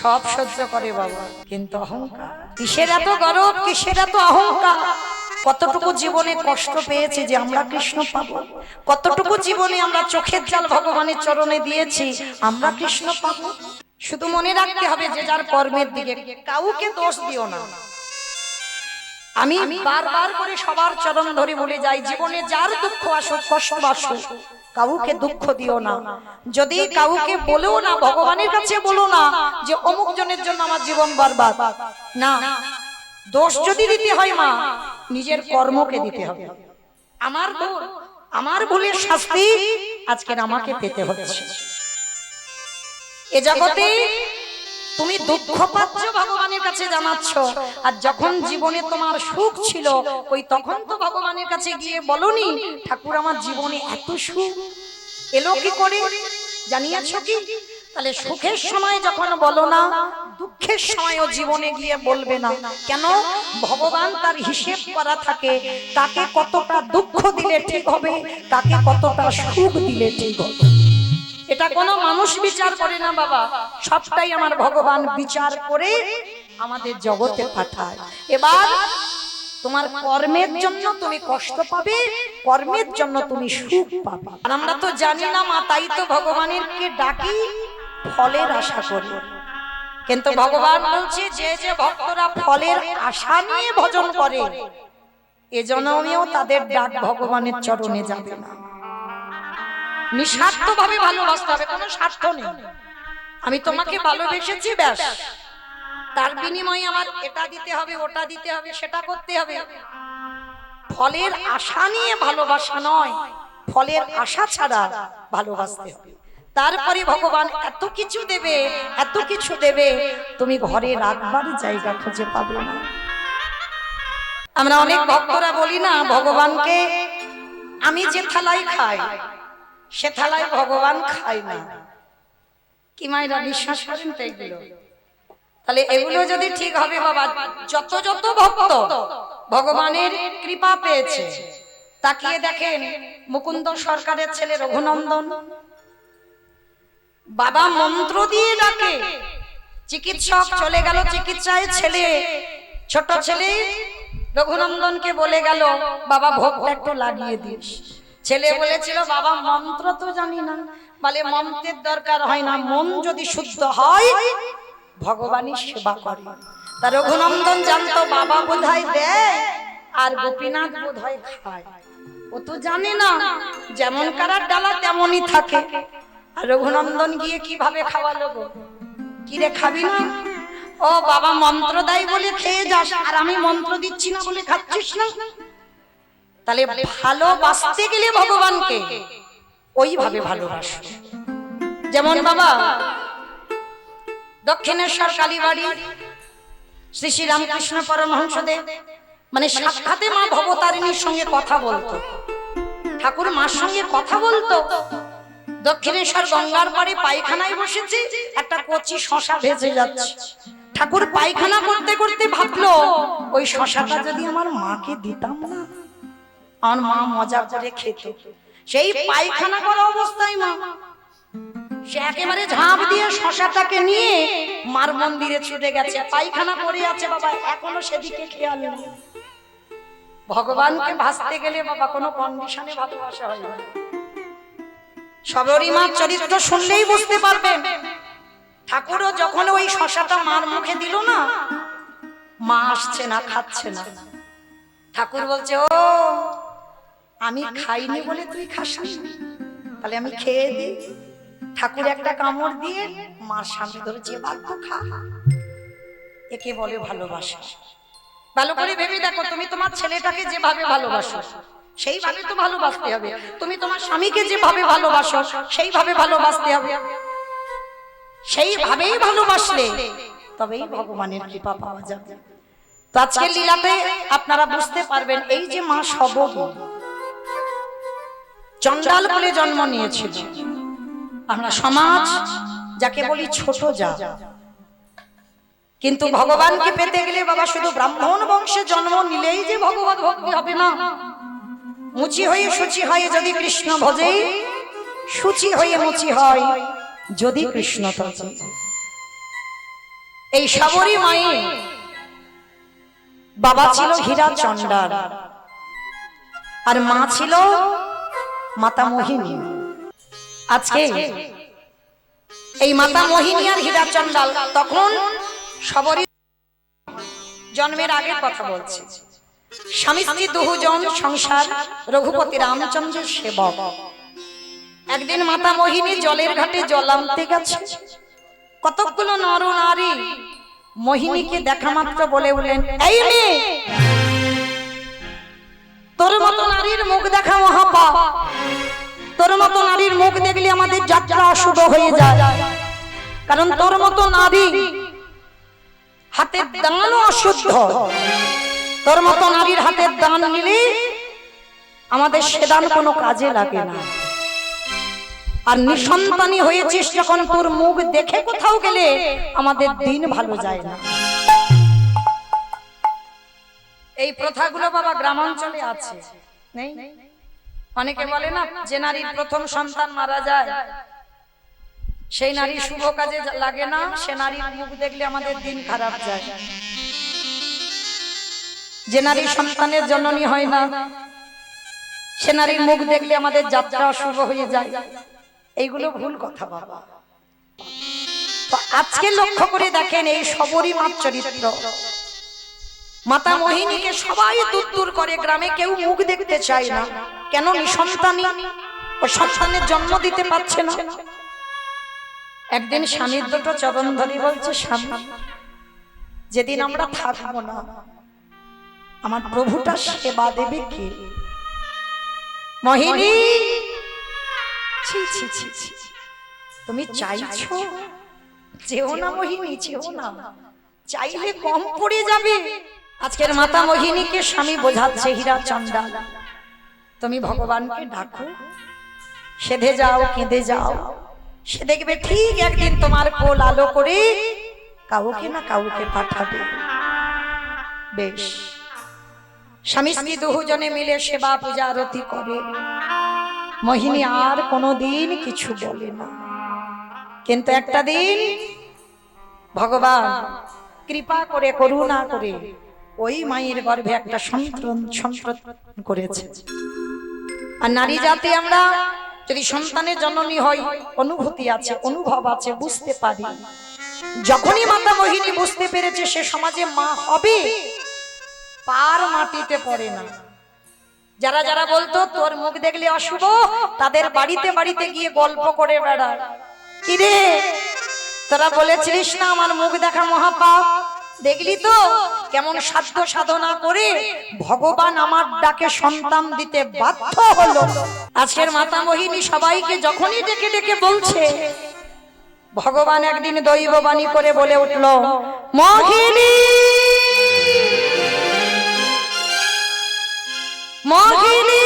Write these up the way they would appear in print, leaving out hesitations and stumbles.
সব সহ্য করে বাবা, কিন্তু অহংকার, কিসের এত গর্ব, কিসের এত অহংকার? কতটুকু জীবনে কষ্ট পেয়েছি যে আমরা কৃষ্ণ পাবো, কতটুকু জীবনে আমরা চোখের জল ভগবানের চরণে দিয়েছি আমরা কৃষ্ণ পাবো। শুধু মনে রাখতে হবে যে যার কর্মের দিকে, কাউকে দোষ দিও না। আমি বারবার করে সবার চরণ ধরে বলে যাই, জীবনে যার দুঃখ আসুক, কষ্ট আসুক, কাউকে দুঃখ দিও না। যদি কাউকে বলেও না, ভগবানের কাছে বলো না যে অমুক জনের জন্য আমার জীবন বরবাদ, না। দোষ যদি দিতে হয় মা, নিজের কর্মকে দিতে হবে। আমার দোষ, আমার ভুলের শাস্তি আজকের আমাকে পেতে হচ্ছে। এ জগতে তুমি দুঃখ পাচ্ছ, ভগবানের কাছে জানাচ্ছ, আর যখন জীবনে তোমার সুখ ছিল, ওই তখন তো ভগবানের কাছে গিয়ে বলনি ঠাকুর আমার জীবনে এত সুখ এলো কি করে, জানিয়েছো কি? তাহলে সুখের সময় যখন বলো না, দুঃখের সময়ও জীবনে গিয়ে বলবে না কেন? ভগবান তার হিসেব করা থাকে, তাকে কতটা দুঃখ দিলে ঠিক হবে, তাকে কতটা সুখ দিলে ঠিক হবে। এটা কোনো মানুষ বিচার করে না বাবা, সবটাই আমার ভগবান বিচার করে আমাদের জগতে পাঠায়। এবার তোমার কর্মের জন্য তুমি কষ্ট পাবে, কর্মের জন্য তুমি সুখ পাবে। আর আমরা তো জানি না মা, তাই তো ভগবানের কে ডাকি ফলের আশা করি। কিন্তু ভগবান বলছে যে যে ভক্তরা ফলের আশা নিয়ে ভজন করে, এজন্যও তাদের ডাক ভগবানের চরণে যাবে না। নিঃস্বার্থ ভাবে ভালোবাসতে হবে, কোনো স্বার্থ নেই। আমি তোমাকে ভালোবেসেছি, ব্যাস, তার বিনিময়ে আমার এটা দিতে হবে, ওটা দিতে হবে, সেটা করতে হবে। ফলের আশা নিয়ে ভালোবাসা নয়, ফলের আশা ছাড়া ভালোবাসতে হবে। তারপরে ভগবান এত কিছু দেবে, এত কিছু দেবে, তুমি ঘরে রাখবার জায়গা খুঁজে পাবে না। আমরা অনেক ভক্তরা বলি না ভগবানকে, আমি যে থালায় খাই সে থালায় ভগবান খায় না। কি মায়েরা বিশ্বাস করেন তো এগুলো? তাহলে এগুলো যদি ঠিক হবে বাবা, যত যত ভক্ত ভগবানের কৃপা পেয়েছে, তাকিয়ে দেখেন মুকুন্দ সরকারের ছেলে রঘুনন্দন, বাবা মন্ত্র দিয়ে ডাকে, চিকিৎসক চলে গেল চিকিৎসায়, ছেলে ছোট ছেলে রঘুনন্দনকে বলে গেল বাবা ভোগটা একটু লাগিয়ে দিস। ছেলে বলেছিল বাবা মন্ত্র তো জানি না, বলে মন্ত্রের দরকার হয় না, মন যদি শুদ্ধ হয় ভগবানই সেবা করে। তা রঘুনন্দন জানতো বাবা বোধহয় দেয় আর গোপীনাথ বোধহয় খায়, ও তো জানে না, যেমন কারার ডালা তেমনই থাকে। আর রঘুনন্দন গিয়ে কিভাবে খাওয়ালো গো? কিরে খাবি না? ও বাবা মন্ত্র দেয় বলে খেয়ে যাস, আর আমি মন্ত্র দিচ্ছি না বলে খাচ্ছিস না। তাহলে ভালোবাসতে গেলে ভগবানকে ওইভাবে ভালোবাসো। যেমন বাবা দক্ষিণেশ্বর কালীবাড়ি শ্রী শ্রী রামকৃষ্ণ পরমহংসদেব, মানে সাক্ষাতে মা ভবতারিণীর সঙ্গে কথা বলতো, ঠাকুর মার সঙ্গে কথা বলতো। দক্ষিণেশ্বর গঙ্গার পাড়ে পায়খানায় বসেছে, একটা কচি শশা ভেসে যাচ্ছে। ঠাকুর পায়খানা করতে করতে ভাবলো ওই শশাটা যদি আমার মাকে দিতাম না, আমার মা মজা করে খেত। সেই পায়খানা করা অবস্থায় মা সে একেবারে ঝাঁপ দিয়ে শশাটাকে নিয়ে মার মন্দিরে ছুটে গেছে। পায়খানা করে আছে বাবা, এখনো সেদিকে খেয়াল নেই। ভগবানকে ভাসতে গেলে বাবা কোনো কন্ডিশনে ভালোবাসা হয় না। সবরী মার চরিত্র শুনলেই বুঝতে পারবেন। ঠাকুরও যখন ওই শশাটা মার মুখে দিল না, মা আসছে না, খাচ্ছে না। ঠাকুর বলছে ও আমি খাইনি বলে তুই খাস না, তাহলে আমি খেয়ে দিই। ঠাকুর একটা কামড় দিয়ে মার সামনে ধরেছে, ভাগ্য খা। একে বলে ভালোবাসা। ভালো করে ভেবে দেখো, তুমি তোমার ছেলেটাকে যেভাবে ভালোবাসো সেইভাবে তো ভালোবাসতে হবে। তুমি তোমার স্বামীকে যেভাবে ভালোবাসো সেইভাবে ভালোবাসতে হবে। সেইভাবেই ভালোবাসলে তবেই ভগবানের কৃপা পাওয়া যাবে। তো আজকের লীলাতে আপনারা বুঝতে পারবেন, এই যে মা সবরী চণ্ডাল বলে জন্ম নিয়েছিল। আমরা সমাজ যাকে বলি ছোট জাত, কিন্তু ভগবানকে পেতে গেলে বাবা শুধু ব্রাহ্মণ বংশে জন্ম নিলেই যে ভগবত ভক্তি হবে না। মুচি হয়ে শুচি হয় যদি কৃষ্ণ ভজে, শুচি হয়ে মুচি হয় যদি কৃষ্ণ তজে। এই সাবরী মায়ের বাবা ছিল হীরা চণ্ডাল আর মা ছিল মাতা মোহিনী। আজকে এই মাতা মোহিনী আর হীরা চণ্ডাল তখন সাবরী জন্মের আগের কথা বলছে। স্বামী স্ত্রী দুজন সংসার, রঘুপতি রামচন্দ্রের সেবক। একদিন মাতা মোহিনী জলের ঘাটে জল আনতে গেছে। কতকগুলো নর নারী মোহিনীকে দেখা মাত্র বলে উঠলেন, এই মেয়ে, তোর মতো নারীর মুখ দেখা মহাপাপ। তোর মতো নারীর মুখ দেখলে আমাদের যাত্রা অশুভ হয়ে যায়, কারণ তোর মতো নারী হাতের দানও অশুদ্ধ। তোর মতো নারীর হাতের দান নিলে আমাদের সে দান কোনো কাজে লাগে না। আর নিঃসন্তানী হয়েছিস যখন, তোর মুখ দেখে কোথাও গেলে আমাদের দিন ভালো যায় না। এই প্রথাগুলো বাবা গ্রামাঞ্চলে আছে, নেই? অনেকে বলে না, যে নারীর প্রথম সন্তান মারা যায় সেই নারী শুভ কাজে লাগে না, সে নারীর মুখ দেখলে আমাদের দিন খারাপ যায়। যে নারী সন্তানের জননী হয় না সে নারীর মুখ দেখলে আমাদের যাত্রা অশুভ হয়ে যায়। এইগুলো ভুল কথা বাবা। তো আজকে লক্ষ্য করে দেখেন এই সাবরী মার চরিত্র। মাতা মোহিনীকে সবাই দূর দূর করে, গ্রামে কেউ মুখ দেখতে চায় না। কেন? নিঃসন্তানী, ও সন্তানের জন্ম দিতে পারছে না। একদিন স্বামীর দুটো চরণ ধরে বলছে, স্বামী, যেদিন আমরা থাকবো না আমার প্রভুটা সেবা দেবে কে? মোহিনী, ছি ছি ছি ছি, তুমি চাইছো? যেও না মোহিনী, যেও না, চাইলে কম পড়ে যাবে। আজকের মাতা মোহিনীকে স্বামী বোঝাচ্ছে, হীরা চণ্ডাল, তুমি ভগবানকে ডাকো, সেধে যাও, কেঁদে যাও, সে দেখবে ঠিক একদিন তোমার কোল আলো করে কাউকে না কাউকে পাঠাবে। বেশ, স্বামী স্ত্রী দুজনে মিলে সেবা পূজা আরতি করে। মোহিনী আর কোনোদিন কিছু বলে না। কিন্তু একটা দিন ভগবান কৃপা করে, করুণা করে ওই মায়ের গর্ভে একটা সন্তান করেছে। আর নারী জাতি আমরা যদি সন্তানের জননী হয়, অনুভূতি আছে, অনুভব আছে, বুঝতে পারি। যখনই মাতা মোহিনী বুঝতে পেরেছে সে সমাজে মা হবে, পার মাটিতে পড়ে না। যারা যারা বলতো তোর মুখ দেখলে অশুভ, তাদের বাড়িতে বাড়িতে গিয়ে গল্প করে বেড়ায়, কিরে তোরা বলেছিলিস না আমার মুখ দেখা মহাপাপ, দেখলি তো কেমন সাধ্য সাধনা করে ভগবান আমার ডাকে সন্তান দিতে বাধ্য হলো। আজকের মাতা মোহিনী সবাইকে যখনই ডেকে ডেকে বলছে, ভগবান একদিন দৈববাণী করে বলে উঠল, মোহিনী, মোহিনী,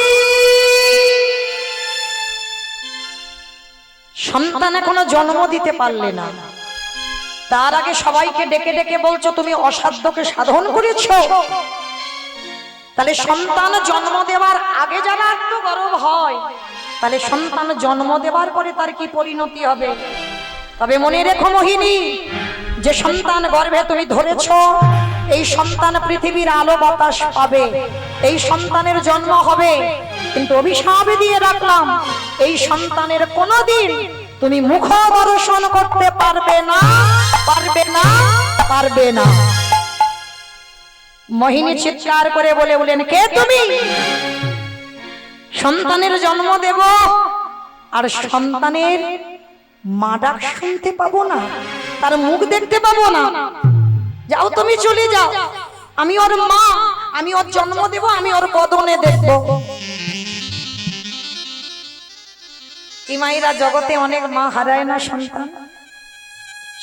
সন্তান এখনো জন্ম দিতে পারলে না, তার আগে সবাইকে ডেকে ডেকে বলছো তুমি অসাধ্যকে সাধন করেছো। তাহলে সন্তান জন্ম দেওয়ার আগে যারা আত্মগর্ব হয়, তাহলে সন্তান জন্ম দেওয়ার পরে তার কি পরিণতি হবে? তবে মনে রেখো মোহিনী, যে সন্তান গর্ভে তুমি ধরেছ, এই সন্তান পৃথিবীর আলো বাতাস পাবে, এই সন্তানের জন্ম হবে। কিন্তু অভিশাপ দিয়ে রাখলাম, এই সন্তানের কোনোদিন তুমি মুখ দর্শন করতে পারবে না, পারবে না, পারবে না। মোহিনী চিৎকার করে বলে বলেন, কে তুমি? সন্তানের জন্ম দেব আর সন্তানের মা ডাক শুনতে পাবো না, তার মুখ দেখতে পাবো না। যাও, তুমি চলে যাও, আমি ওর মা, আমি ওর জন্ম দেব, আমি ওর বদনে দেখব। এই মায়েরা জগতে অনেক মা হারায় না সন্তান।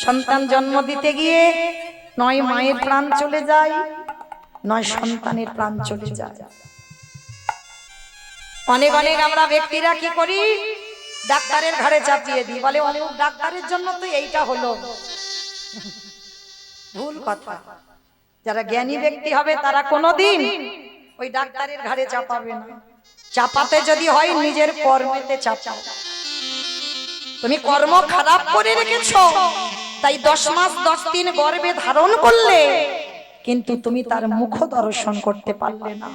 সন্তান জন্ম দিতে গিয়ে নয় মায়ের প্রাণ চলে যায়, নয় সন্তানের প্রাণ চলে যায়। অনেক অনেক আমরা ব্যক্তিরা কি করি, ডাক্তারের ঘাড়ে চাপিয়ে দিই, বলে অনেক ডাক্তারের জন্য তো এইটা হলো। ভুল কথা। যারা জ্ঞানী ব্যক্তি হবে তারা কোনোদিন ওই ডাক্তারের ঘাড়ে চাপাবে না। চাপাতে যদি হয় নিজের কর্মেতে চাপাও। তুমি কর্ম খারাপ করে রেখেছো, তাই 10 মাস 10 দিন গর্ভে ধারণ করলে কিন্তু তুমি তার মুখ দর্শন করতে পারলে না।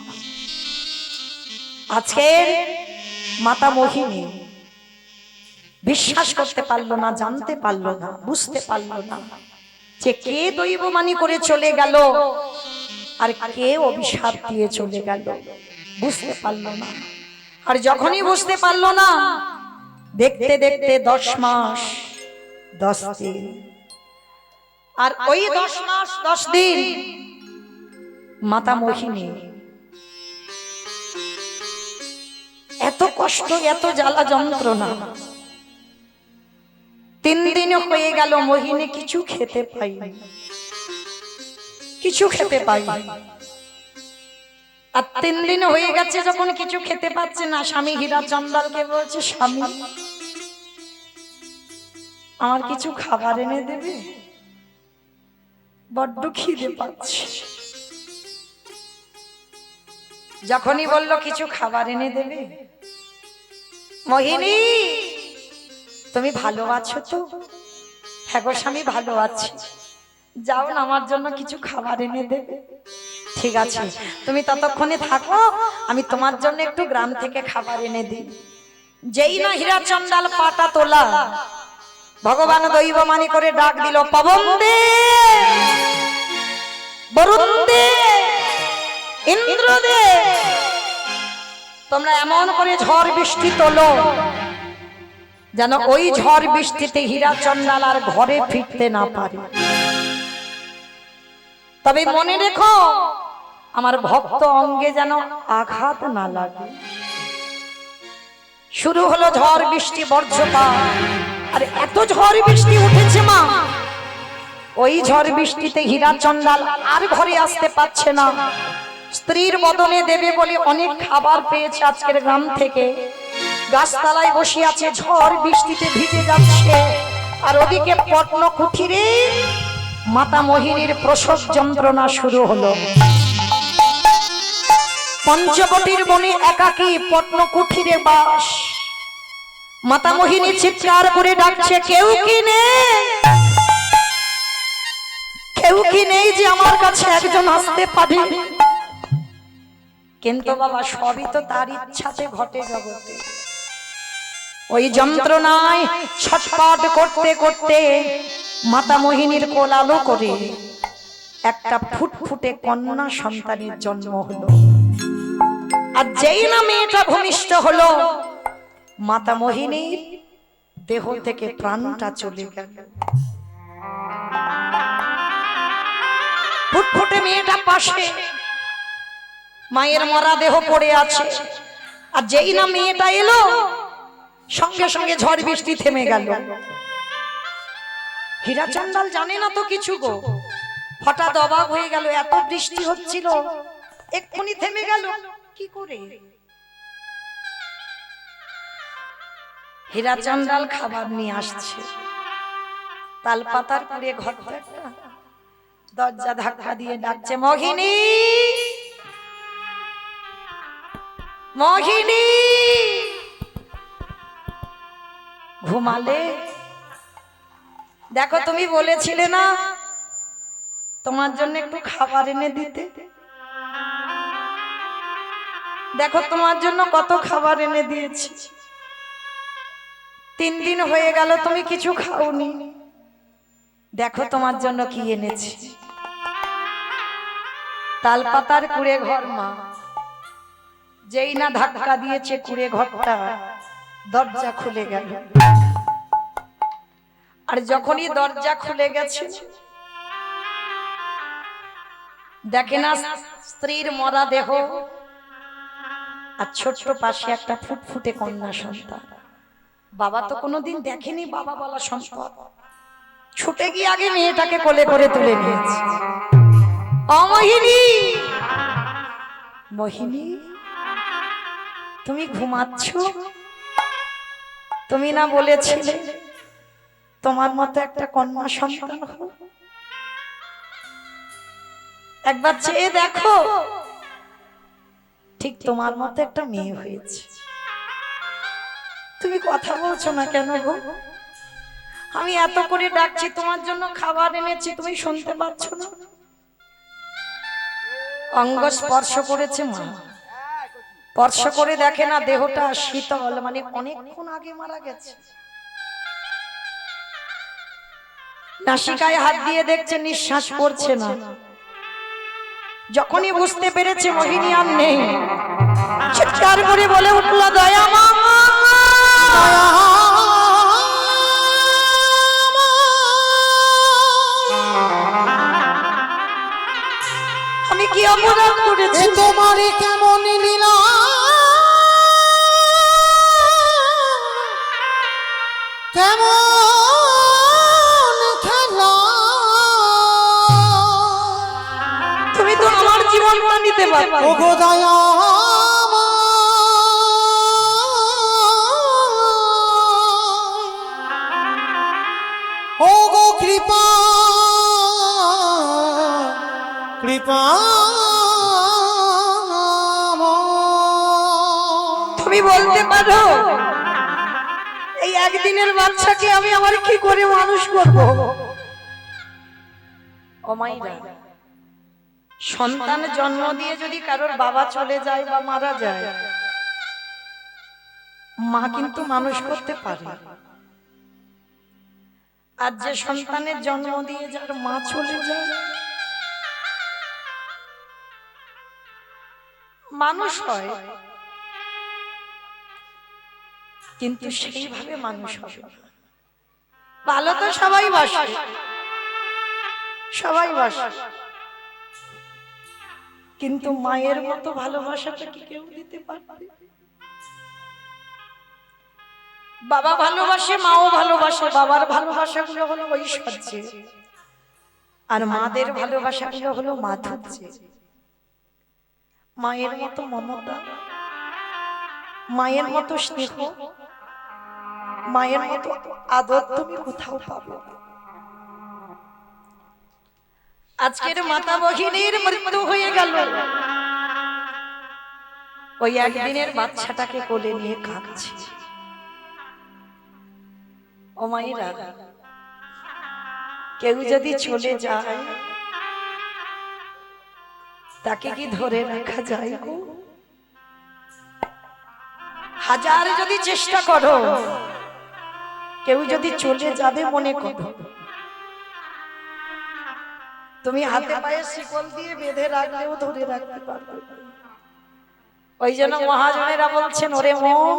আজকের মাতা মোহিনী বিশ্বাস করতে পারলো না, জানতে পারলো না, বুঝতে পারলো না যে কে দৈববাণী করে চলে গেল আর কে অভিশাপ দিয়ে চলে গেল, বুঝতে পারলো না। আর যখনই বুঝতে পারলো না, দেখতে দেখতে 10 মাস 10 দিন, আর ওই 10 মাস 10 দিন মাতা মোহিনী এত কষ্ট, এত জ্বালা যন্ত্রণা, 3 দিন হয়ে গেল মোহিনী কিছু খেতে পায়নি, কিছু খেতে পায়নি। আর 3 দিন হয়ে গেছে যখন কিছু খেতে পাচ্ছে না, স্বামী হীরা চন্দালকে বলছে, স্বামী আমার কিছু খাবার এনে দেবে, বড্ড খিদে পাচ্ছে। যখনই বলল কিছু খাবার এনে দেবে, মোহিনী তুমি ভালো আছো তো? হ্যাঁ গো স্বামী ভালো আছি। যাও না, আমার জন্য কিছু খাবার এনে দেবে। ঠিক আছে, তুমি ততক্ষণে থাকো, আমি তোমার জন্য একটু গ্রাম থেকে খাবার এনে দিই। যেই না হীরা চন্দাল পাটা তোলা, ভগবান দৈববাণী করে ডাক দিল, পবন দে, বরুণ দে, ইন্দ্র দে, তোমরা এমন করে ঝড় বৃষ্টি তোলো যেন ওই ঝড় বৃষ্টিতে হীরা চন্দাল আর ঘরে ফিরতে না পারে। তবে মনে রেখো, আমার ভক্ত অঙ্গে যেন আঘাত না লাগে। শুরু হলো ঝড় বৃষ্টি, বজ্রপাত, আর এত ঝড় বৃষ্টি উঠেছে মা, ওই ঝড় বৃষ্টিতে হীরা চন্দাল আর ঘরে আসতে পারছে না। স্ত্রীর বদনে দেবে বলে অনেক খাবার পেয়েছে আজকের গ্রাম থেকে, গাছতলায় বসে আছে, ঝড় বৃষ্টিতে ভিজে যাচ্ছে। আর ওদিকে পত্ন কুঠিরে মাতা মোহিনীর প্রসব যন্ত্রণা শুরু হলো। পঞ্চবটির বনে একাকী পত্ন কুঠিরে বাস। মাতা মোহিনী চিৎকার করে ডাকছে, কেউ কি নেই, কেউ কি নেই যে আমার কাছে একজন আসতে পারে? কিন্তু বাবা সবই তো তার ইচ্ছাতে ঘটে জগতে। ওই যন্ত্রণায় ছটফট করতে করতে মাতা মোহিনীর কোল আলো করে একটা ফুটফুটে কন্যা সন্তানের জন্ম হলো। আর যেই না মেয়েটা ভূমিষ্ঠ হলো, মাতা মোহিনীর দেহ থেকে প্রাণটা চলে গেল। ফুটফুটে মেয়েটা পাশে, মায়ের মরা দেহ পড়ে আছে। আর যেই না মেয়েটা এলো, সঙ্গে সঙ্গে ঝড় বৃষ্টি থেমে গেল। হীরা চন্দাল জানে না তো কিছু গো, হঠাৎ অবাক হয়ে গেল, এত বৃষ্টি হচ্ছিল এক্ষুনি থেমে গেল কি করে? হীরা চন্দাল খাবার নিয়ে আসছে, তাল পাতার কুড়ে ঘরটা, দরজা ধাক্কা দিয়ে ডাকছে, মোহিনী, মোহিনী, ঘুমালে? দেখো তুমি বলেছিলে না তোমার জন্য একটু খাবার এনে দিতে, দেখো তোমার জন্য কত খাবার এনে দিয়েছি। 3 দিন হয়ে গেল তুমি কিছু খাওনি, দেখো তোমার জন্য কি এনেছি। তাল পাতার কুড়ে ঘর মা, যেই না ধাক্কা দিয়েছে কুড়ে ঘরটা, দরজা খুলে গেল। আর যখনই দরজা খুলে গেছে, দেখে না স্ত্রীর মরা দেহ, আর ছোট্ট পাশে একটা ফুটফুটে কন্যা সন্তান। বাবা তো কোনোদিন দেখেনি বাবা বলা সম্পদ, ছুটে গিয়ে আগে মেয়েটাকে কোলে করে তুলে নিয়েছে। অমোহিনী, মোহিনী তুমি ঘুমাচ্ছ? তুমি না বলেছিলে তোমার মতো একটা কন্যা সন্তান হোক? একবার চেয়ে দেখো, ঠিক তোমার মতো একটা মেয়ে হয়েছে। তুমি কথা বলছো না কেন গো? আমি এত করে ডাকছি, তোমার জন্য খাবার এনেছি, তুমি শুনতে পাচ্ছ না? অঙ্গ স্পর্শ করেছে মা, স্পর্শ করে দেখে না দেহটা শীতল, মানে অনেকক্ষণ আগে মারা গেছে। নাসিকায় হাত দিয়ে দেখছে নিঃশ্বাস পড়ছে না। যখনই বুঝতে পেরেছে মোহিনী আর নেই, চিৎকার করে বলে উঠল, দয়া মা, আমি কি অপরাধ করেছি? তোমার কেমন লীলা, কেমন খেলা, তুমি তো আমার জীবনটা নিতে পারবে। ও গো দয়া ও গো কৃপা, কৃপা, তুমি বলতে পারো এই একদিনের বাচ্চাকে আমি আমার কি করে মানুষ করব? ও মাইরা, সন্তান জন্ম দিয়ে যদি কারোর বাবা চলে যায় বা মারা যায়, মা কিন্তু মানুষ করতে পারে। আর যে সন্তানের জন্ম দিয়ে যার মা চলে যায়, মানুষ হয় কিন্তু সেইভাবে মানুষ হবে। ভালো তো সবাই বাসে, সবাই বাসে, কিন্তু মায়ের মতো ভালোবাসাটা কি কেউ দিতে পারবে? বাবা ভালোবাসে, মাও ভালোবাসে, বাবার ভালোবাসাগুলো হলো ঐশ্বর্য, আর মাদের ভালোবাসাগুলো হলো মাধুর্য। মায়ের মতো মমতা, মায়ের মতো স্নেহ, মায়ের মতো আদর তুমি কোথাও পাবে না। আজকের মাতা ভগিনীর মৃত্যু হয়ে গেল, ওই একদিনের বাচ্চাটাকে কোলে নিয়ে কাঁদছে। ও মায়েরা, কেউ যদি চলে যায় তাকে কি ধরে রাখা যায় গো? হাজার যদি চেষ্টা করো, কেউ যদি চলে যাবে মনে করো, তুমি হাতে পায়ে শিকল দিয়ে বেঁধে রাখলেও ধরে রাখতে পারবে না। ওই জন্য মহাজনেরা বলছেন, ওরে মন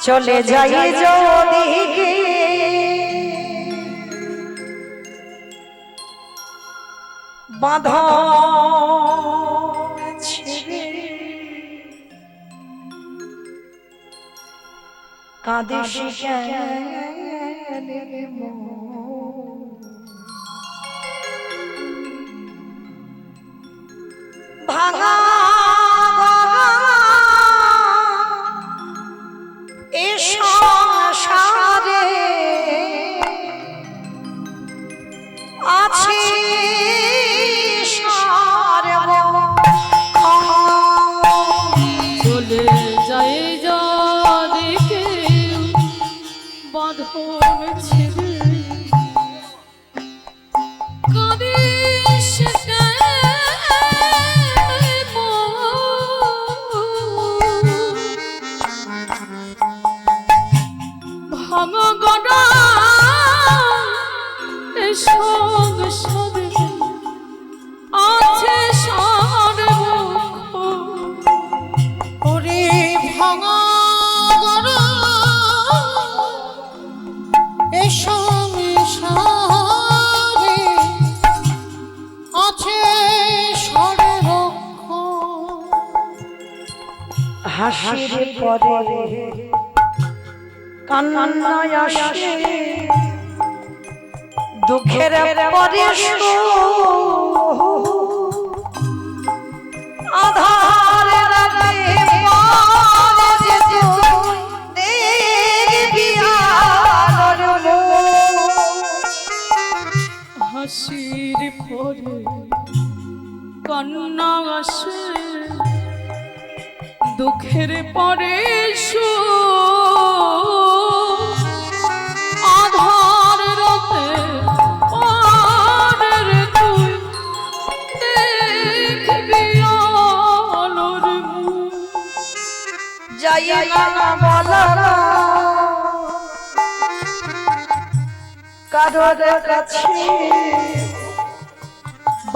চলে যাই যদি বাঁধন ছিঁড়ে, কাঁদিস কেন মন? ভাঙা এ সংসারে আছে চলে যাই যদি কেউ বাঁধন ছিঁড়ে, কাঁদিস কেন মন? ভাঙা গড়া এ সংসারে আছে সর্বক্ষ, ওরে ভাঙা গড়া এ সংসারে আছে সর্বক্ষ। হাসির পরে কান্না আসে, দুঃখের পরে আধার রাতে পরে যে দেখবি আলোর হাসির পরে কান্না আসে, দুঃখের পরে সুখ। যাই না বলা না কারোর কাছে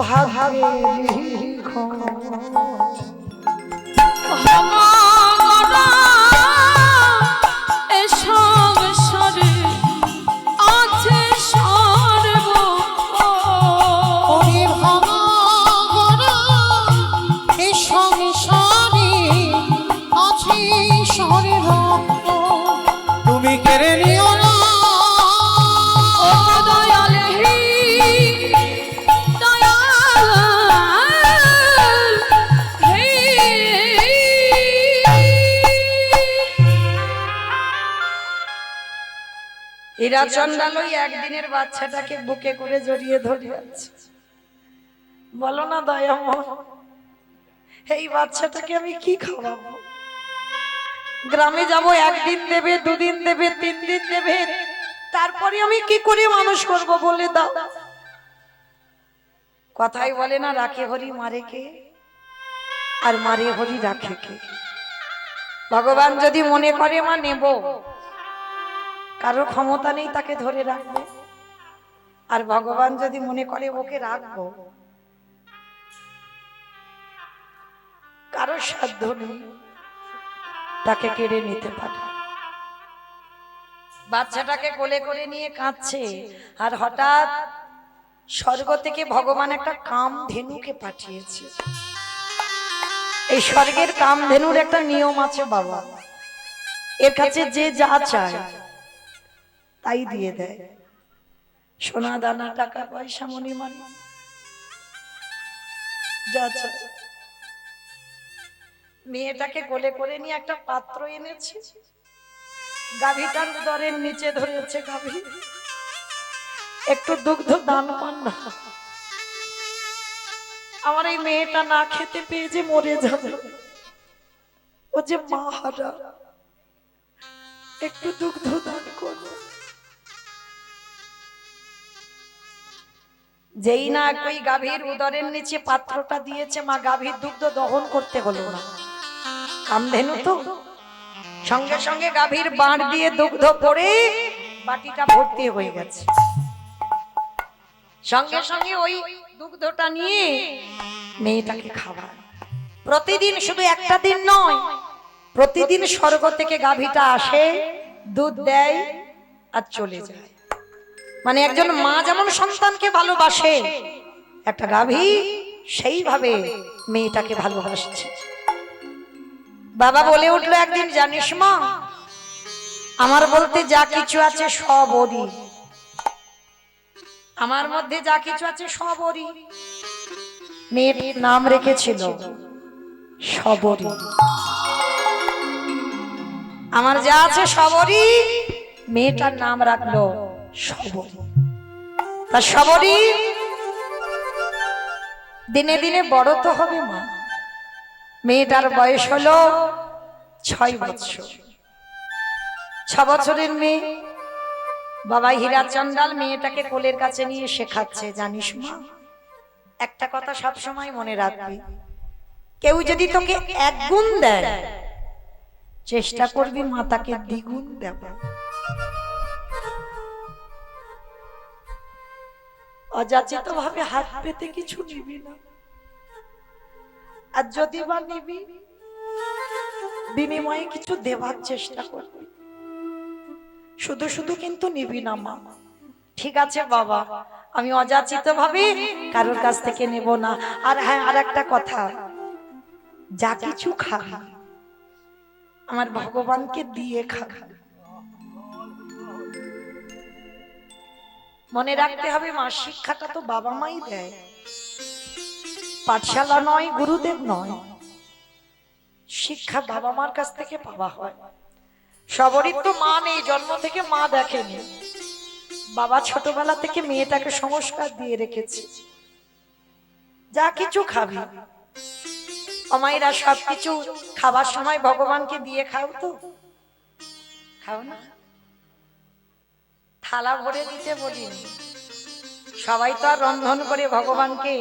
ভাগের খবর। ভগবানা এ সংসারে আছে সর্বক্ষ। ওরে ভাঙা গড়া এ সংসারে আছে সর্বক্ষ। তুমি কেড়ে নিও না ও দয়াল হে দয়াল হে। এরা চন্ডাল ওই একদিনের বাচ্চাটাকে বুকে করে জড়িয়ে ধরে আছে। বলো না দয়াময়, এই বাচ্চাটাকে আমি কি খাওয়াবো? গ্রামে যাব, একদিন দেবে, দুদিন দেবে, 3 দিন দেবে, তারপরে আমি কি করে মানুষ করব বলে দাও। কথাই বলে না, রাখে হরি মারে কে, আর মারে হরি রাখে কে। ভগবান যদি মনে করে মা নেব, কারো ক্ষমতা নেই তাকে ধরে রাখবে। আর ভগবান যদি মনে করে ওকে রাখবো, কারো সাধ্য নেই তাকে কেড়ে নিতে পারে। বাচ্চাটাকে কোলে করে নিয়ে কাঁদছে, আর হঠাৎ স্বর্গ থেকে ভগবান একটা কামধেনুকে পাঠিয়েছে। এই স্বর্গের কামধেনুর একটা নিয়ম আছে বাবা, এর কাছে যে যা চায় তাই দিয়ে দেয়। সোনা দানা, টাকা পয়সা, মণিমাণি, যা চায়। মেয়েটাকে কোলে করে নিয়ে একটা পাত্র এনেছে, গাভীটার উদরের নিচে ধরেছে। গাভী একটু দুগ্ধ দান পান না, আমার এই মেয়েটা না খেতে পেয়ে যে মরে যাবে, ও যে মা হারা, একটু দুগ্ধ দান করো। যেই না ওই গাভীর উদরের নিচে পাত্রটা দিয়েছে, মা গাভীর দুগ্ধ দহন করতে হলো না, কামধেনু তো। সঙ্গে সঙ্গে গাভীর বাঁট দিয়ে দুগ্ধ পড়ে বাটিটা ভর্তি হয়ে গেছে। সঙ্গে সঙ্গে ওই দুগ্ধটা নিয়ে মেয়েটাকে খাওয়ায়। প্রতিদিন, শুধু একটা দিন নয়, প্রতিদিন স্বর্গ থেকে গাভীটা আসে, দুধ দেয় আর চলে যায়। মানে একজন মা যেমন সন্তানকে ভালোবাসে, একটা গাভী সেইভাবে মেয়েটাকে ভালোবাসছে। বাবা বলে উঠলো একদিন, জানিস মা, আমার বলতে যা কিছু আছে সব ওরই, আমার মধ্যে যা কিছু আছে সব ওরই। মেয়ের নাম রেখেছিল সবরী। আমার যা আছে সবরই, মেয়েটার নাম রাখলো সবরী। তা সবরী দিনে দিনে বড় তো হবে মা। মেয়েটার বয়স হলো 6 বছর। 6 বছরের মেয়ে। বাবা হীরা চন্ডাল মেয়েটাকে কোলের কাছে নিয়ে শেখাচ্ছে, জানিস মা, একটা কথা সব সময় মনে রাখবি, কেউ যদি তোকে 1 গুণ দেয়, চেষ্টা করবি মা তাকে 2 গুণ দেবে। অযাচিত ভাবে হাত পেতে কিছু নিবি না, আর যদি বা নিবি, বিনিময়ে কিছু দেওয়ার চেষ্টা করবি। শুধু শুধু কিন্তু নিবি না মা। ঠিক আছে বাবা, আমি অযাচিত ভাবে কারোর কাছ থেকে নেব না। আর হ্যাঁ, আর একটা কথা, যা কিছু খাবি আমার ভগবানকে দিয়ে খাবি। মনে রাখতে হবে মা, শিক্ষাটা তো বাবা মাই দেয়, পাঠশালা নয়, গুরুদেব নয়, শিক্ষা বাবা মার কাছ থেকে পাওয়া হয়। সবরই তো মা নেই, জন্ম থেকে মা দেখেনি, বাবা ছোটবেলা থেকে মেয়েটাকে সংস্কার দিয়ে রেখেছে। যা কিছু খাবি, অমাইরা সবকিছু খাবার সময় ভগবানকে দিয়ে খাও তো, খাও না? থালা ভরে দিতে বলিনি, সবাই তো আর রন্ধন করে ভগবানকে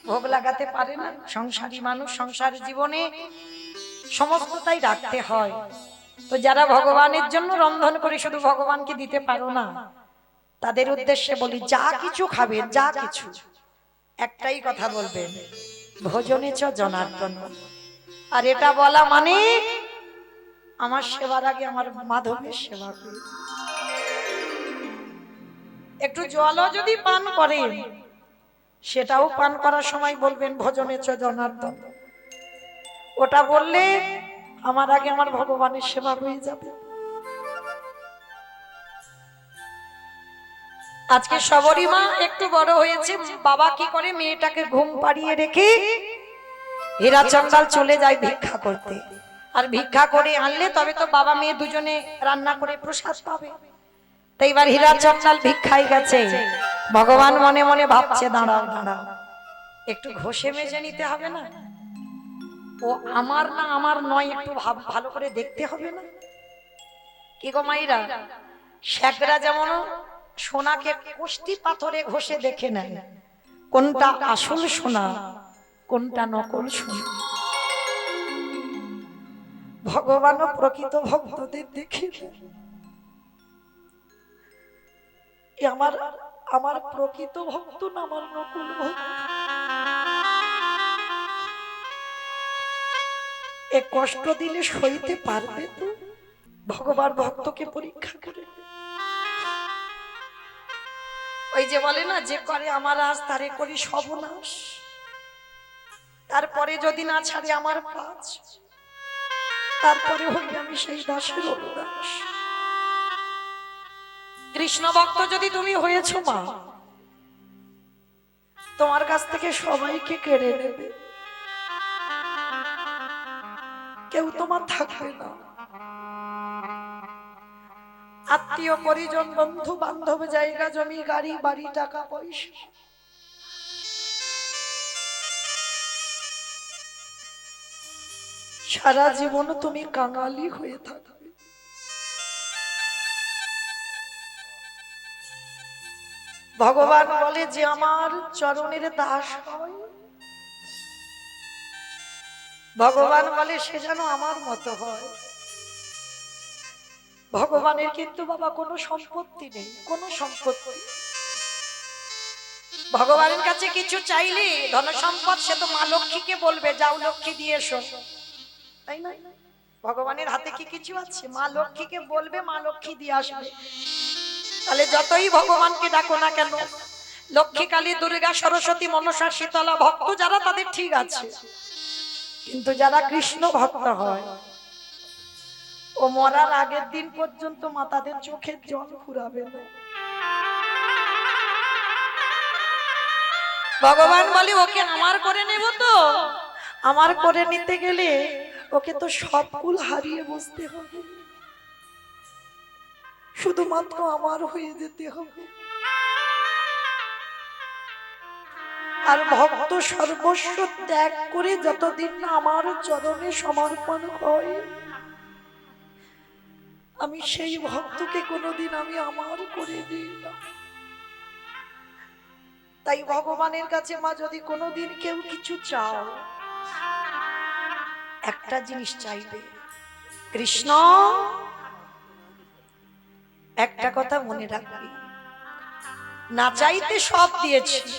ভোগ লাগাতে পারে না। সংসারী মানুষ, সংসার জীবনে সমস্তটাই রাখতে হয়। তো যারা ভগবানের জন্য রন্ধন করে শুধু ভগবানকে দিতে পারো না, তাদের উদ্দেশ্যে বলি, যা কিছু খাবেন, যা কিছু, একটাই কথা বলবেন, ভোজনে চ জনার্দন। আর এটা বলা মানে আমার সেবার আগে আমার মাধবের সেবা করি। একটু জলও যদি পান করেন, সেটাও পান করার সময় বলবেন ভোজনে চ জনার্দন। ওটা বললে আমার আগে আমার ভগবানের সেবা হয়ে যাবে। আজকে সবরী মা একটু বড় হয়েছে, বাবা কি করে, মেয়েটাকে ঘুম পাড়িয়ে রেখে হীরা চন্দাল চলে যায় ভিক্ষা করতে। আর ভিক্ষা করে আনলে তবে তো বাবা মেয়ে দুজনে রান্না করে প্রসাদ পাবে। তো এবার হীরা চন্দাল ভিক্ষায় গেছে, ভগবান মনে মনে ভাবছে, দাঁড়াও দাঁড়াও, একটু ঘষে মেজে নিতে হবে না? ও আমার না আমার নয়, একটু ভালো করে দেখতে হবে না? কি গো মাইরা, শেখরা যেমন সোনাকে কষ্টি পাথরে ঘষে দেখে নেয় কোনটা আসল সোনা কোনটা নকল সোনা, ভগবানও প্রকৃত ভক্তদের দেখে আমার আমার প্রকৃত ভক্ত না আমার নকল ভক্ত। এ কষ্ট দিলে সইতে পারবে তো? ভগবান ভক্তকে পরীক্ষা করে। ওই যে বলে না, যে করে আমার আজ তারে করি সর্বনাশ, তারপরে যদি না ছাড়ে আমার পাঁচ, তারপরে হই আমি সেই দাসের অনুদাস। কৃষ্ণ ভক্ত যদি তুমি হয়েছো মা, তোমার কাছ থেকে সবাইকে কেড়ে নেবে, কেউ তোমার থাকবে না। আত্মীয় পরিজন বন্ধু বান্ধব জায়গা জমি গাড়ি বাড়ি টাকা পয়সা সারা জীবন তুমি কাঙালি হয়ে থাকবে। ভগবান বলে যে আমার চরণের দাস হয়, ভগবান বলে সে যেন আমার মতো হয়। ভগবানের কিন্তু বাবা কোনো সম্পত্তি নেই, কোনো সম্পত্তি। ভগবানের কাছে কিছু চাইলে ধন সম্পদ, সে তো মা লক্ষ্মীকে বলবে যাও লক্ষ্মী দিয়ে এসো, তাই না? ভগবানের হাতে কি কিছু আছে? মা লক্ষ্মীকে বলবে, মা লক্ষ্মী দিয়ে আসবে। তাহলে যতই ভগবানকে ডাকো না কেন, লক্ষ্মী কালী দুর্গা সরস্বতী মনসা শীতলা ভক্ত যারা, তাদের ঠিক আছে, কিন্তু যারা কৃষ্ণ ভক্ত হয়, ও মরার আগের দিন পর্যন্ত মা তাদের চোখের জল ফুরাবে না। ভগবান বলে ওকে আমার করে নেব, তো আমার করে নিতে গেলে ওকে তো সব কুল হারিয়ে বসতে হবে, শুধুমাত্র আমার হয়ে যেতে হবে। আর ভক্ত সর্বস্ব ত্যাগ করে যতদিন না আমার চরণে সমর্পণ হয়, আমি সেই ভক্তকে কোনোদিন আমি আমার করে দিই না। তাই ভগবানের কাছে মা যদি কোনোদিন কেউ কিছু চাও, একটা জিনিস চাইবে, কৃষ্ণ একটা কথা মনে রাখবি, না চাইতে সব দিয়েছিস,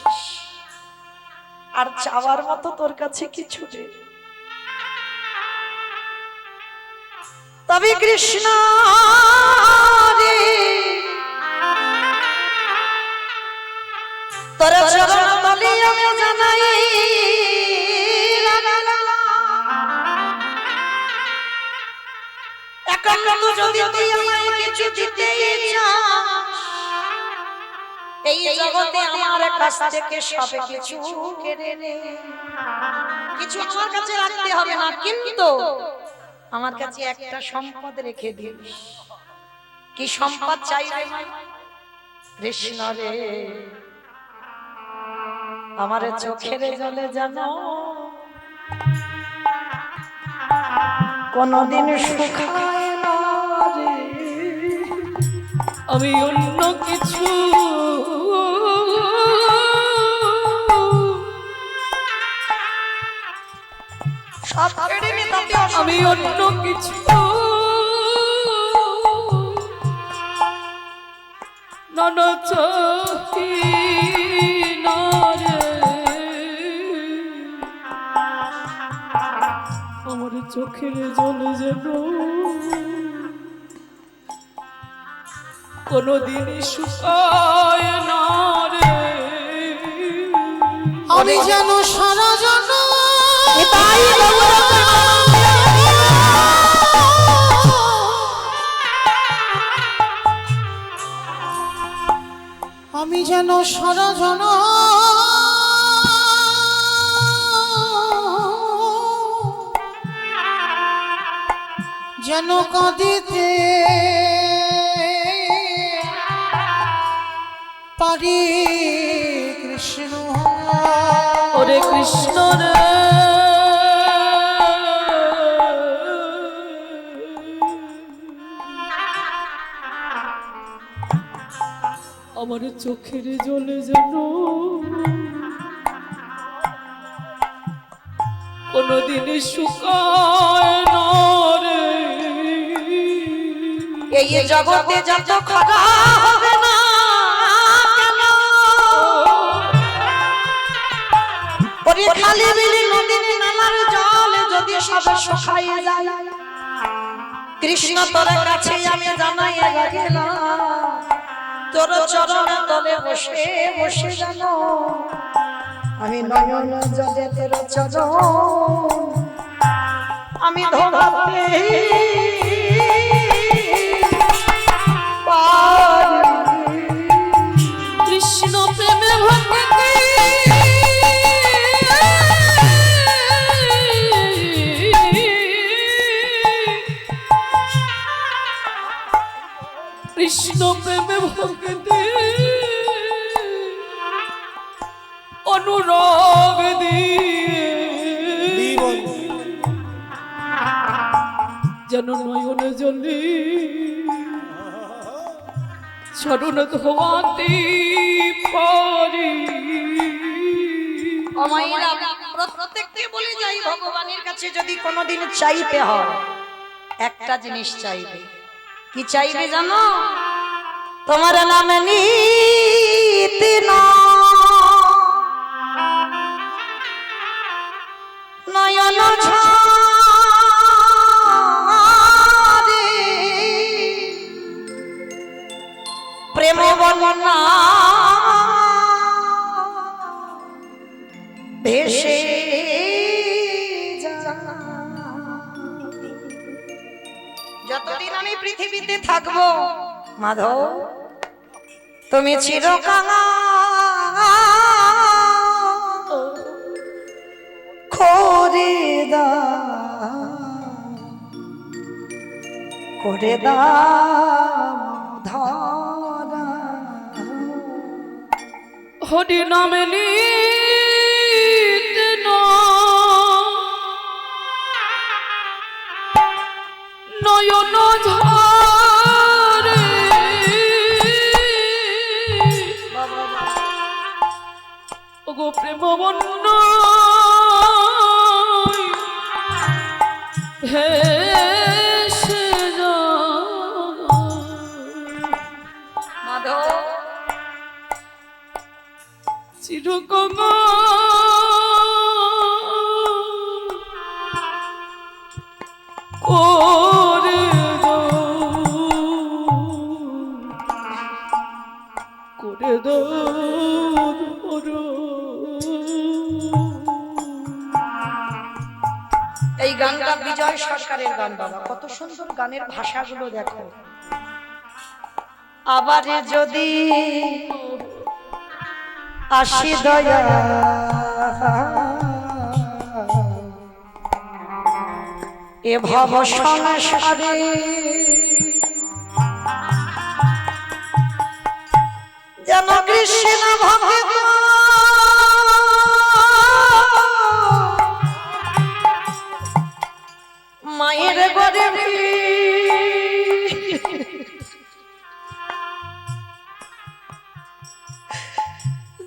আর চাওয়ার মতো তোর কাছে কিছু নেই। তবে কৃষ্ণ রে তোর চরণ তলে আমি জানাই, একান্ত যদি তুই আমায় কিছু দিতে চাস, এই জগতে আমার কাছ থেকে সব কিছু কেড়ে নে। কিছু আমার কাছে রাখতে হবে না, কিন্তু আমার কাছে একটা সম্পদ রেখে দিস। কি সম্পদ চাইবে? কৃষ্ণ রে আমার চোখের জলে জানো কোনদিন শুকায় না রে, আমি অন্য কিছু সব কেড়ে নে, তাতে আমি অন্য কিছু নানা চাহি না রে, আমার চোখের জলে যেন কোনদিন শুকায় না রে। আমি যেন সারা জন্ম তাই আমি যেন সারা জন যেন কাঁদিতে পারি কৃষ্ণ। ওরে কৃষ্ণ রে, আমার চোখের জলে যেন কোনদিন শুকায় না রে। এই জগতে যত খরা হবে না কেন, ওরে খালি বিলি নদীর নালার জল যদি সব শুকায় যায়, কৃষ্ণ তোর কাছে আমি জানাই রাখিলাম, তোর চরণ তলে বসে বসে জানো আমি নয়ন জলে তোর চরণ আমি ধোবাতে কৃষ্ণ প্রেমে ভক্তি কৃষ্ণ প্রেমে ভক্তি অনুরাগ দিয়ে যেন নয়ন জলে চরণ ধোয়াতে পারি। প্রত্যেককে বলে যাই ভগবানের কাছে যদি কোনোদিন চাইতে হয় একটা জিনিস চাইবে। কি চাইবে জানো? তোমার নাম নিতে নয়ন ঝরে প্রেম বর্ণনা ভেসে যতদিন আমি পৃথিবীতে থাকবো মাধব তুমি চিরকাল করে দাও ধরা হরি নামে নিতে নয়ন ঝরে ওগো প্রেম বন্য ভেসে মাধব চিরকাল করে দাও এই গানটা বিজয় সরকারের গান বাবা, কত সুন্দর গানের ভাষাগুলো দেখো। আবার যদি আসি দয়া এ ভব সংসারে যেন কৃষ্ণ ভক্ত মায়ের গরে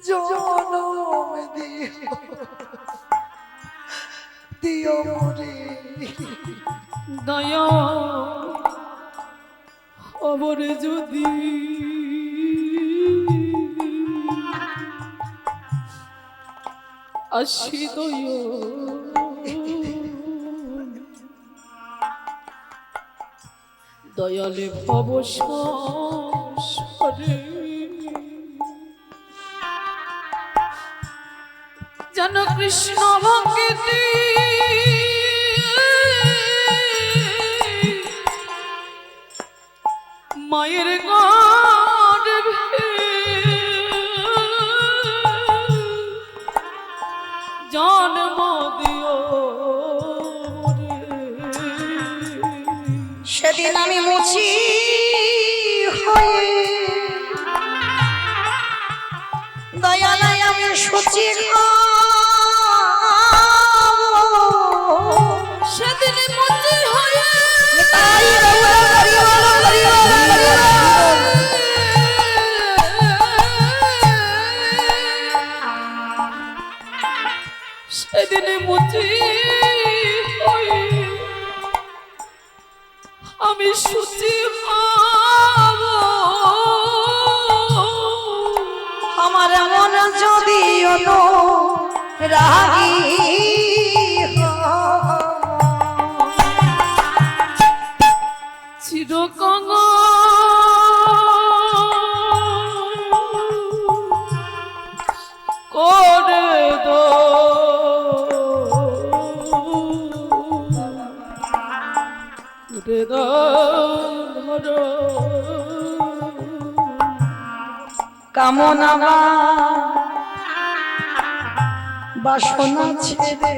জনম দিও দিও মরে দয়া অবরে যদি আসি দয়া দয়ালে ভব সংসারে যেন কৃষ্ণ ভক্তি মায়ের গর্ভে জন্ম দিও সেদিন আমি মুচি হয়ে দয়ালয় আমি সুচি সেদিন মুচি হয়ে সেদিন মুচি হয়ে আমি সুচি হব আমার মন যদি রাগী চিরকঙ্গ করে দো করে দো ধরো কামনা বাসনা ছেড়ে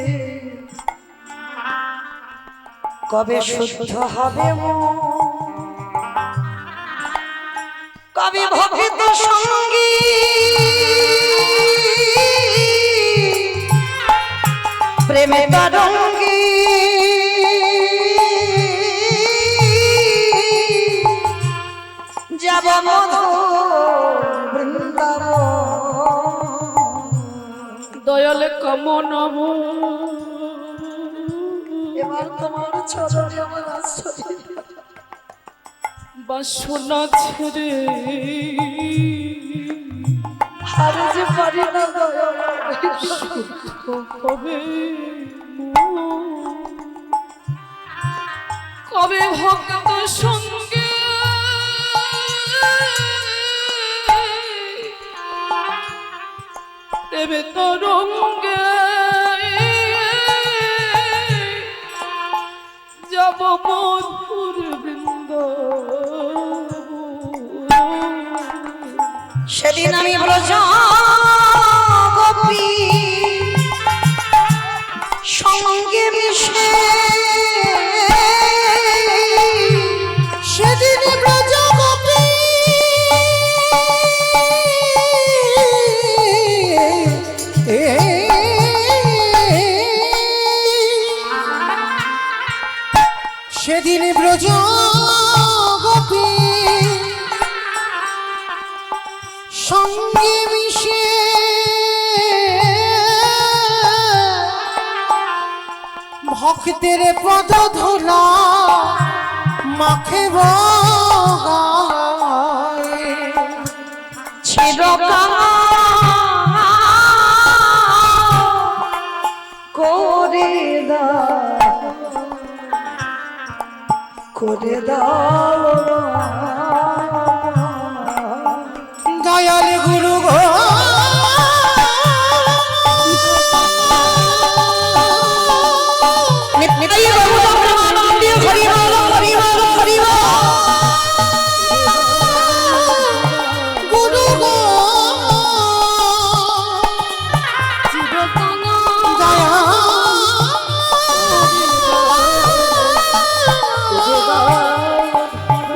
কবে শুদ্ধ হবে মন? কবে ভক্ত সঙ্গী প্রেমে তরঙ্গী যাব মধু বৃন্দাবন। দয়ালে কামনাব এবার তোমার চরণে আমার আশ্রয় বাসনা ছেড়ে আর যে পারি না শুদ্ধ হবে মন। কবে ভক্ত সঙ্গে দেবে তরঙ্গে যাব মধুর বৃন্দ সেদিন আমি ব্রজ গোপী সঙ্গে মিশে সেদিন ব্রজ গোপী সেদিন ব্রজ গোপী সঙ্গে মিশে ভক্তের পদ ধুলা মাখে চিরকাল করে দাও দয়াল গুরু গো নিতাই বাবু প্রেমানন্দে হরি বল হরি বল হরি বল। গুরু গো চিরকাল দয়া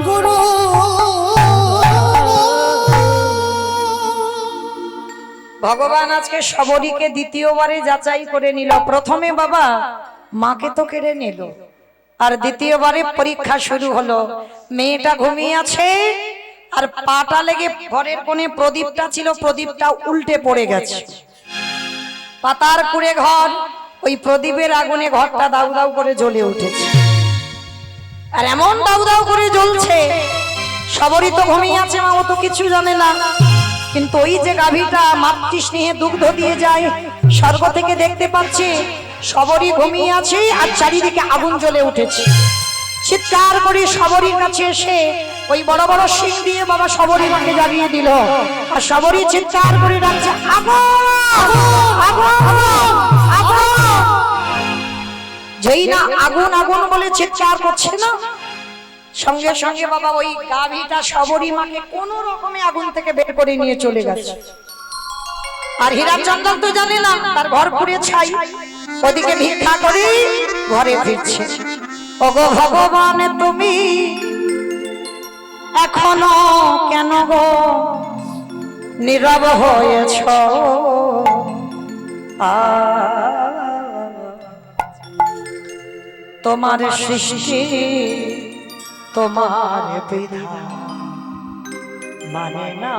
গুরু ভগবান আজকে সবরীকে দ্বিতীয়বারে যাচাই করে নিল। প্রথমে বাবা মাকে তো কেড়ে নিল, আর দ্বিতীয়বারে পরীক্ষা শুরু হলো। মেয়েটা ঘুমিয়ে আছে, আর পাটা লেগে ঘরের কোণে প্রদীপটা ছিল, প্রদীপটা উল্টে পড়ে গেছে। পাতার কুড়ে ঘর, ওই প্রদীপের আগুনে ঘরটা দাউ দাউ করে জ্বলে উঠেছে। আর এমন দাউ দাউ করে জ্বলছে, সবরই তো ঘুমিয়ে আছে, মা ও তো কিছু জানে না। কিন্তু ওই যে গাভীটা মাতৃ স্নেহে দুগ্ধ দিয়ে যায়, স্বর্গ থেকে দেখতে পাচ্ছে সবরই ঘুমিয়ে আছে আর চারিদিকে আগুন জ্বলে উঠেছে। চিৎকার করে সবরীর কাছে এসে ওই বড় বড় শিং দিয়ে বাবা সবরী মাকে জাগিয়ে দিল। আর সবরী চিৎকার করে ডাকছে, আগুন আগুন আগুন। যেই না আগুন আগুন বলে চিৎকার করছে না, সঙ্গে সঙ্গে বাবা ওই গাভীটা সবরী মাকে কোন রকমে আগুন থেকে বের করে নিয়ে চলে গেছে। আর হীরাচন্দন তো জানে না, তার ঘর পুড়ে ছাই, ওদিকে ভিক্ষা করে ঘরে ফিরছে। ওগো ভগবান তুমি এখনো কেন গো নীরব হয়েছ? তোমার সৃষ্টি তোমার বিধান মানে না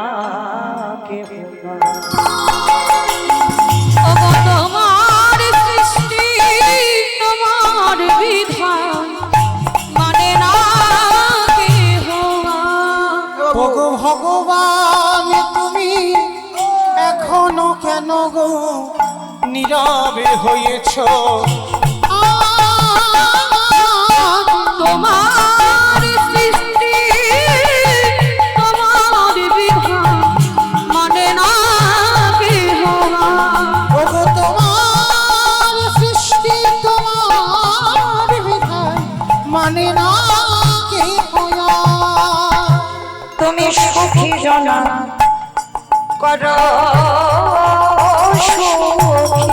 কেউ। ওগো তোমার সৃষ্টি তোমার বিধান মানে না কেহ। ওগো ভগবান তুমি এখনো কেন গো নীরবে হয়েছ? তোমার সৃষ্টি তোমার বিধান মানে না কেহ। ওগো তোমার সৃষ্টি তোমার বিধান মানে না কে হয়া। তুমি সুখী জনা করো সুখী,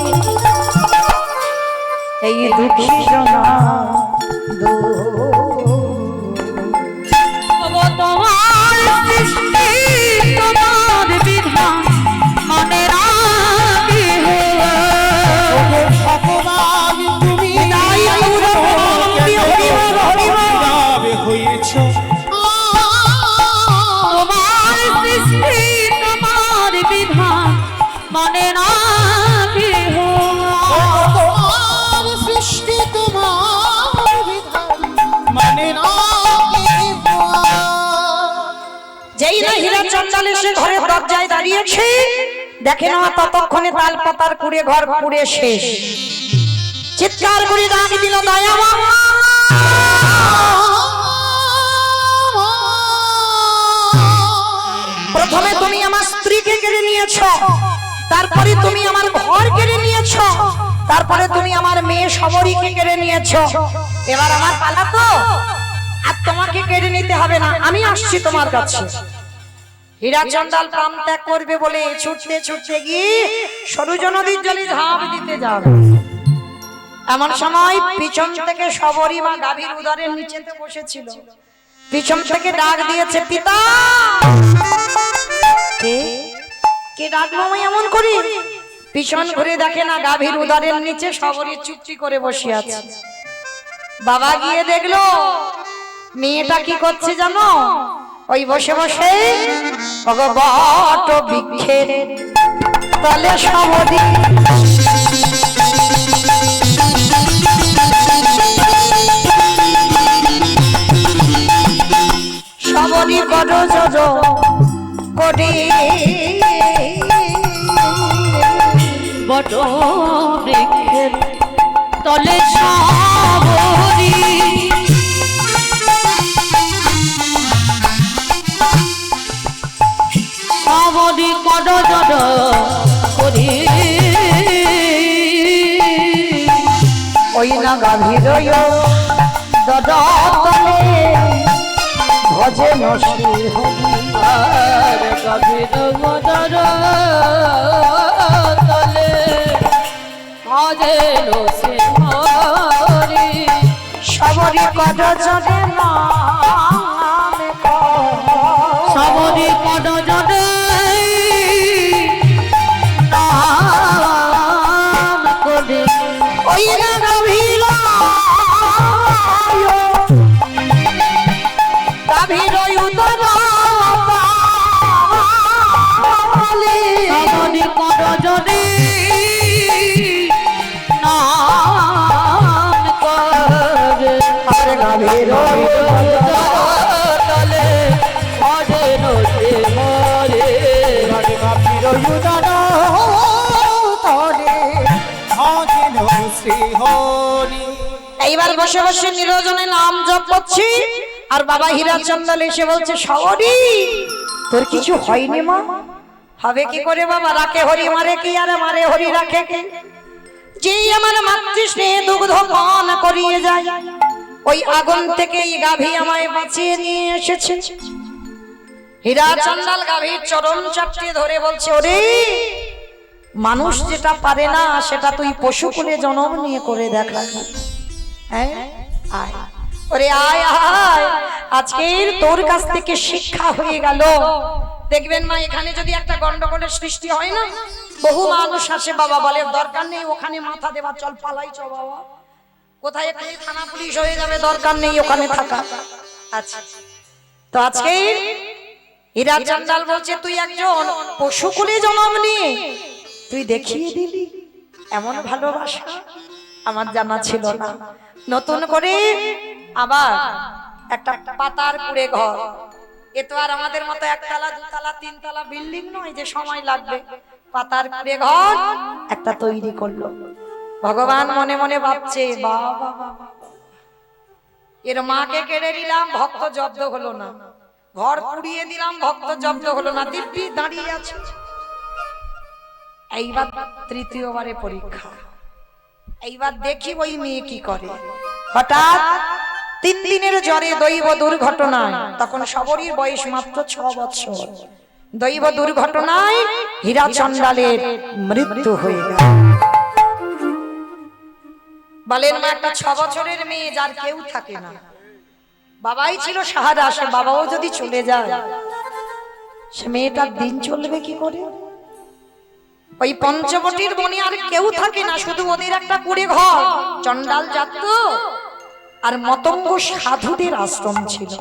এই দুঃখী জনা ওগো তোমার সৃষ্টি তোমার বিধান মানে না কেহ। ওগো ভগবান তুমি নীরবে হয়েছ? তোমার সৃষ্টি তোমার বিধান মানে না কেহ। তোমার সৃষ্টি তোমার বিধান মানে না কে হয়া। যেই না হীরাচন্দাল এসে ঘরের দরজায় দাঁড়িয়েছে, দেখে না ততক্ষণে তাল পাতার কুড়ে ঘর পুড়ে শেষ। চিৎকার করে ডাক দিল, দয়া মা, প্রথমে তুমি আমার স্ত্রীকে কেড়ে নিয়েছ, তারপরে তুমি আমার ঘর কেড়ে নিয়েছ, তারপরে তুমি আমার মেয়ে সবরীকে কেড়ে নিয়েছ। এবার আমার পালা তো, আর তোমাকে কেড়ে নিতে হবে না, আমি আসছি তোমার কাছে। হীরাচন্দাল প্রাণ ত্যাগ করবে বলে ছুটতে ছুটতে গিয়ে সরুজ নদীর জলে ঝাঁপ দিতে যাবে। এমন সময় পিছন থেকে সবরী মা গাভীর উদরের নিচেতে বসেছিল, পিছন থেকে ডাক দিয়েছে, পিতা। কে ডাকবো আমি এমন করি? পিছন ঘুরে দেখে না গাভীর উদরের নিচে সবরী চুপটি করে বসে আছে। বাবা গিয়ে দেখলো মেয়েটা কি করছে জানো? ওই বসে বসে বট বৃক্ষের তলে সবরী সবরী করো জজ করে বট বৃক্ষের তলে সবরী সবরী কড জড করি ওই না গাভীর দলে ভজে নশী হরি। আর গভীর মদর তলে ভজে সে হরি। সবরী কড জনে নাম সবরী কড জনে নাম করে ওই না গাভীর গাভীর উদর সবরী কড জনে নাম তলে ভজন সে হরে এবারে গভীর উদর তলে ভজেন শ্রী হরি। এইবার বসে বসে নিরজনে নাম জপ করছি আর বাবা হীরাচন্দ্র এসে বলছে সবরি তোর কিছু হয়নি মা? হবে কি করে বাবা, রাখে হরি মারে কি আর মারে হরি রাখে কে? যেই আমার মাতৃস্নেহে দুগ্ধ পান করিয়ে যায় ওই আগুন থেকে এই গাভী আমায় বাঁচিয়ে নিয়ে এসেছে। হীরাচন্দ্র গাভীর চরণ চাপটে ধরে বলছে ওরে মানুষ যেটা পারে না সেটা তুই পশুকুলে জন্ম নিয়ে করে দেখা। হ্যাঁ আয় ওরে আয় আয়, আজকের তোর কাছ থেকে শিক্ষা হয়ে গেল। দেখবেন মা এখানে যদি একটা গন্ডগোলের সৃষ্টি হয় না, বহু মানুষ আসে বাবা বলে দরকার নেই ওখানে মাথা দেবা, চল পালাই চ বাবা, কোথায় এখানে থানা পুলিশ হয়ে যাবে, দরকার নেই ওখানে থাকা। আচ্ছা তো আজকে হীরাচন্দ্র বলছে তুই একজন পশুকুলে জন্ম নিয়ে তুই দেখিয়ে দিলি এমন ভালোবাসা আমার জানা ছিল না। নতুন করে আবার একটা পাতার কুড়ে ঘর, এ তো আর আমাদের মতো একতলা দুতলা তিনতলা বিল্ডিং নয় যে সময় লাগবে, পাতার কুড়ে ঘর একটা তৈরি করলো। ভগবান মনে মনে ভাবছে বাবা এর মাকে কেড়ে নিলাম ভক্ত জব্দ হলো না, ঘর পুড়িয়ে দিলাম ভক্ত জব্দ হলো না, দিব্যি দাঁড়িয়ে আছে। এইবার তৃতীয়বারে পরীক্ষা, এইবার দেখি ওই মেয়ে কি করে। হঠাৎ 3 দিনের জ্বরে দৈব দুর্ঘটনায়, তখন সবরীর বয়স মাত্র 6 বছর, দৈব দুর্ঘটনায় হীরাচন্দ্রের মৃত্যু হয়ে গেল। বলেন মা একটা 6 বছরের মেয়ে যার কেউ থাকে না, বাবাই ছিল সাহারা, সে বাবাও যদি চলে যায় সে মেয়েটার দিন চলবে কি করে? ওই পঞ্চবটির বনে আর কেউ থাকে না, শুধু ওদের একটা কুড়ে ঘর, চন্ডাল জাত আর মতঙ্গ সাধুদের আশ্রম ছিল।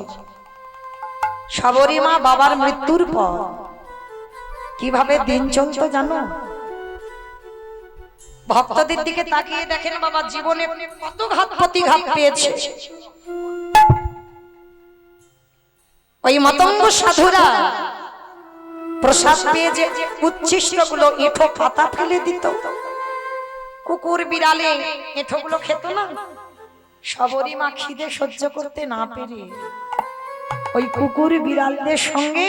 সবরী মা বাবার মৃত্যুর পর কিভাবে দিন চলতো জানো? ভক্তদের দিকে তাকিয়ে দেখেন বাবা জীবনে কত ঘাত প্রতিঘাত পেয়েছে। ওই মতঙ্গ সাধুরা প্রসাদ পেয়ে যে উচ্ছিষ্ট গুলো এঁঠো পাতা ফেলে দিত, কুকুর বিড়ালে এঁঠো গুলো খেত না। সবরী মা খিদে সহ্য করতে না পেরে ওই কুকুর বিড়ালদের সঙ্গে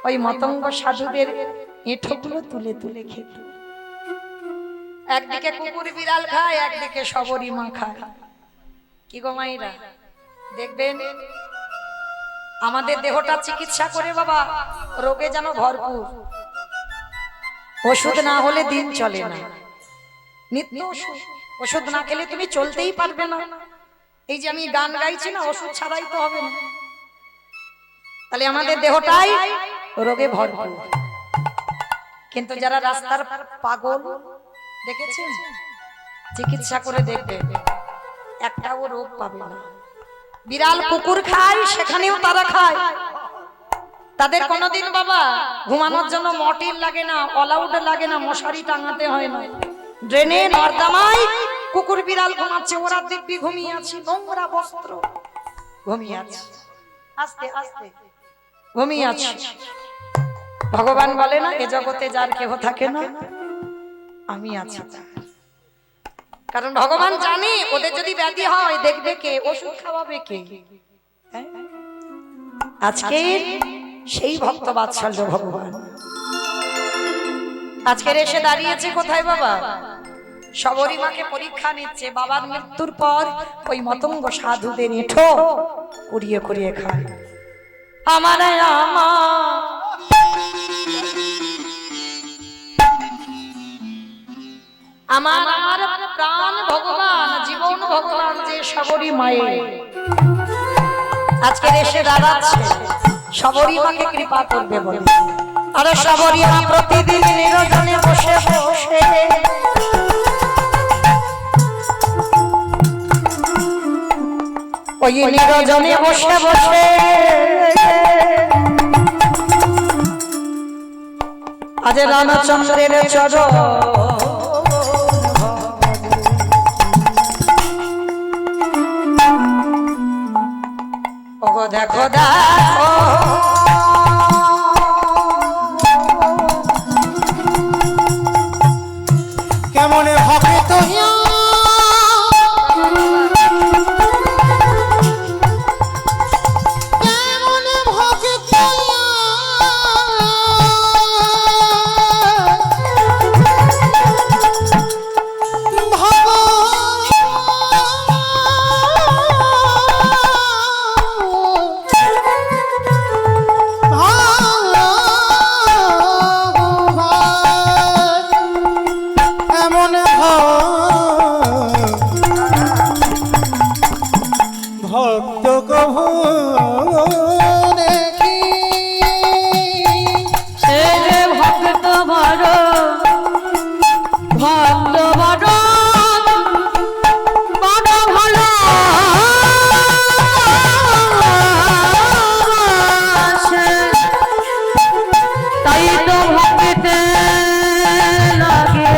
ওই মতঙ্গ সাধুদের এঁঠো গুলো তুলে তুলে খেত। একদিকে কুকুর বিড়াল খায়, একদিকে সবরী মা খায়। কি গো মাইরা দেখবেন আমাদের দেহটা চিকিৎসা করে বাবা রোগে যেন ভরপুর, ওষুধ না হলে দিন চলে না, নিত্য ওষুধ না খেলে তুমি চলতেই পারবে না। এই যে আমি গান গাইছি না, ওষুধ ছাড়াই তো হবে না, তাহলে আমাদের দেহটাই রোগে ভরপুর। কিন্তু যারা রাস্তার পাগল দেখেছেন, চিকিৎসা করে দেখবে একটাও রোগ পাবে না। বিড়াল কুকুর খায় সেখানেও তারা খায়, তাদের কোনোদিন বাবা ঘুমানোর জন্য মটিন লাগে না, অলআউট লাগে না, মশারি টাঙাতে হয় না, ড্রেনে নর্দমায় কুকুর বিড়াল ঘুমাচ্ছে, ওরা দিব্যি ঘুমিয়ে আছে, নোংরা বস্ত্র ঘুমিয়ে আছে, আস্তে আস্তে ঘুমিয়ে আছে। ভগবান বলে না এ জগতে যার কেহ থাকে না আমি আছি, কারণ ভগবান জানে ওদের যদি ব্যাধি হয় দেখবে কে, ওষুধ খাওয়াবে কে। আজকে সেই ভক্ত বাৎসল্য ভগবান আজকের এসে দাঁড়িয়েছে কোথায় বাবা? সবরী মাকে পরীক্ষা নিচ্ছে। বাবার মৃত্যুর পর ওই মতঙ্গ সাধুদের এঁঠো কুড়িয়ে কুড়িয়ে খায়। আমার আমার আমার প্রাণ ভগবান, জীবন ভগবান যে সবরী মায়ের আজকের এসে দাঁড়াচ্ছে, সবরী মাকে কৃপা করবে বলে। আরে সবরী মা প্রতিদিন নিরজনে বসে বসে ওই নিরজনে বসে বসে আজ রামচন্দ্রের চরণ দেখো দেখো কেমন ভক্ত কেমন ভক্ত এমন ভক্ত কভু দেখি সে যে ভক্ত বড় ভক্ত বড় বড় ভালো তাই তো ভক্তে লাগে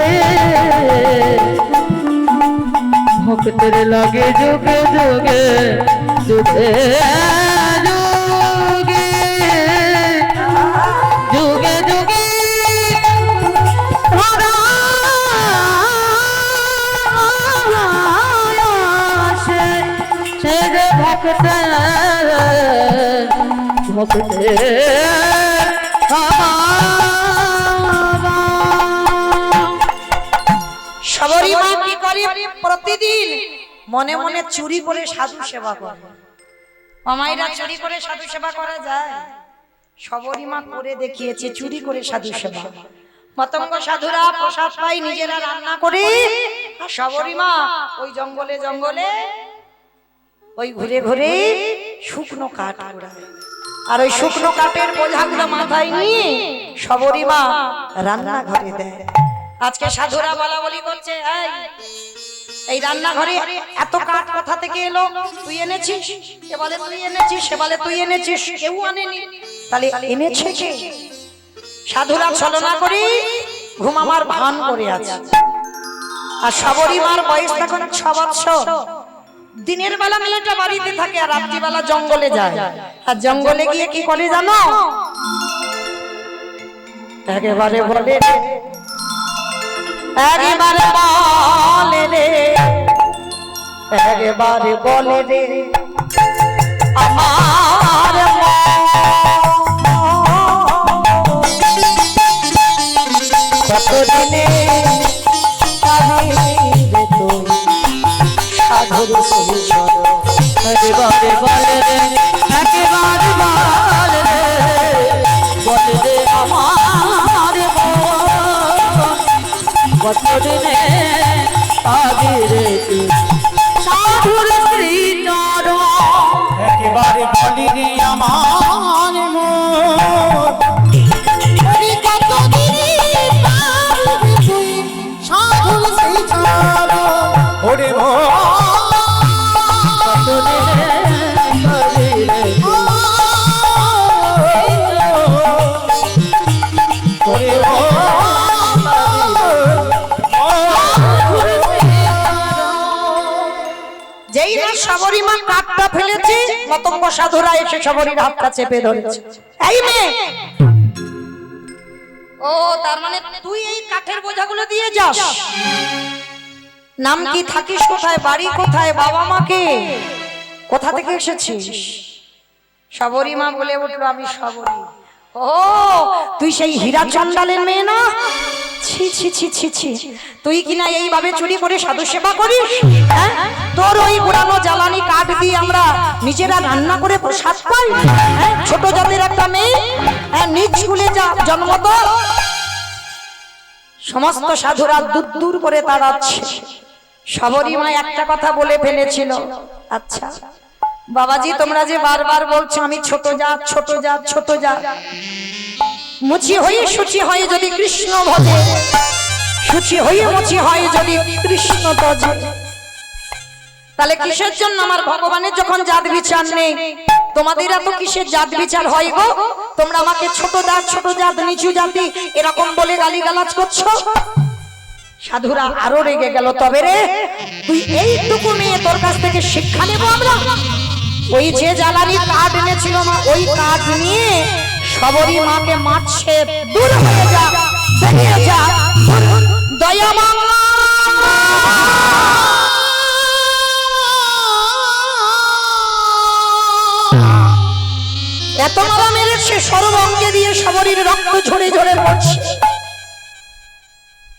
ভক্তের লাগে যুগে যুগে যুগে যুগে যুগে যুগে সে যে ভক্ত ভক্তে সবরী মা কি করে প্রতিদিন মনে মনে চুরি করে সাধু সেবা করে মামাইরা চুরি করে সাধু সেবা করা যায় সবরী মা করে দেখিয়েছে চুরি করে সাধু সেবা মতঙ্গ সাধুরা প্রসাদ পাই নিজেরা রান্না করে আর সবরী মা ওই জঙ্গলে জঙ্গলে ওই ঘুরে ঘুরে শুকনো কাঠ কুড়ায় আর ওই শুকনো কাঠের বোঝাগুলো মাথায় নিয়ে সবরী মা রান্নাঘরে দেয় আজকে সাধুরা বলা বলি করছে এই রান্নাঘরে এত কাঠ কোথা থেকে এলো তুই এনেছিস কে বলে তুই এনেছিস সে বলে তুই এনেছিস কেউ আনেনি তাহলে এনেছে কে সাধুরা ছলনা করি ঘুমামার ভান করে আছে আর সবরী মার বয়স তখন 6 বছর দিনের বেলা মেয়েটা বাড়িতে থাকে আর রাত্রিবেলা জঙ্গলে যায় আর জঙ্গলে গিয়ে কি করে জানো একেবারে বলে একবারে বলে রে একবারে বলে রে আমার কতদিনে সাধুর একেবারে বলে রে একেবারে বলে রে বলে রে আমার কতদিনে আগে রে সাধুর শ্রী চরণ একেবারে বলিনি আমার সাধুর সেই ছাড় ওরে কতদিনে আগে রে যেই না সবরী মা কাঠটা ফেলেছে মতঙ্গ সাধুরা এসে সবরীর হাতটা চেপে ধরেছে এই মেয়ে ও তার মানে তুই এই কাঠের বোঝাগুলো দিয়ে যাস নাম কি থাকিস কোথায় বাড়ি কোথায় বাবা মাকে কোথা থেকে এসেছিস সবরী মা বলে উঠলো আমি সবরী ও তুই সেই হীরা চন্ডালের মেয়ে না ছি ছি ছি ছি ছি তুই কিনা এইভাবে চুরি করে সাধু সেবা করিস হ্যাঁ তোর ওই পুরানো জ্বালানি কাঠ দিয়ে আমরা নিজেরা রান্না করে প্রসাদ পাই হ্যাঁ ছোট জাতের একটা মেয়ে হ্যাঁ নিজ স্কুলে যা জন্ম তো সমস্ত সাধুরা দূর দূর করে তাড়াচ্ছে সবরী মা একটা কথা বলে ফেলেছিল আচ্ছা বাবাজি তোমরা যে বারবার বলছো আমি ছোট জাত ছোট জাত ছোট জাত মুচি হয়ে সুচি হয়ে যদি কৃষ্ণ ভজে সুচি হয়ে মুচি হয় যদি কৃষ্ণ তজে তাহলে কিসের জন্য আমার ভগবানের যখন জাত বিচার নেই তোমাদের এত কিসের জাত বিচার হয় গো তোমরা আমাকে ছোট জাত নিচু জাতি এরকম বলে গালিগালাজ করছো সাধুরা আরো রেগে গেল তবে রে তুই এইটুকু মেয়ে তোর কাছ থেকে শিক্ষা নেবো আমরা ওই যে জ্বালানি কাঠ এনেছিল মা, ওই কাঠ নিয়ে সবরী মাকে মারছে, দূর হয়ে যা, বেরিয়ে যা, দয়া মা। এত মারা মেরেছে, সর্বাঙ্গে দিয়ে সবরীর রক্ত ঝরে ঝরে পড়ছে।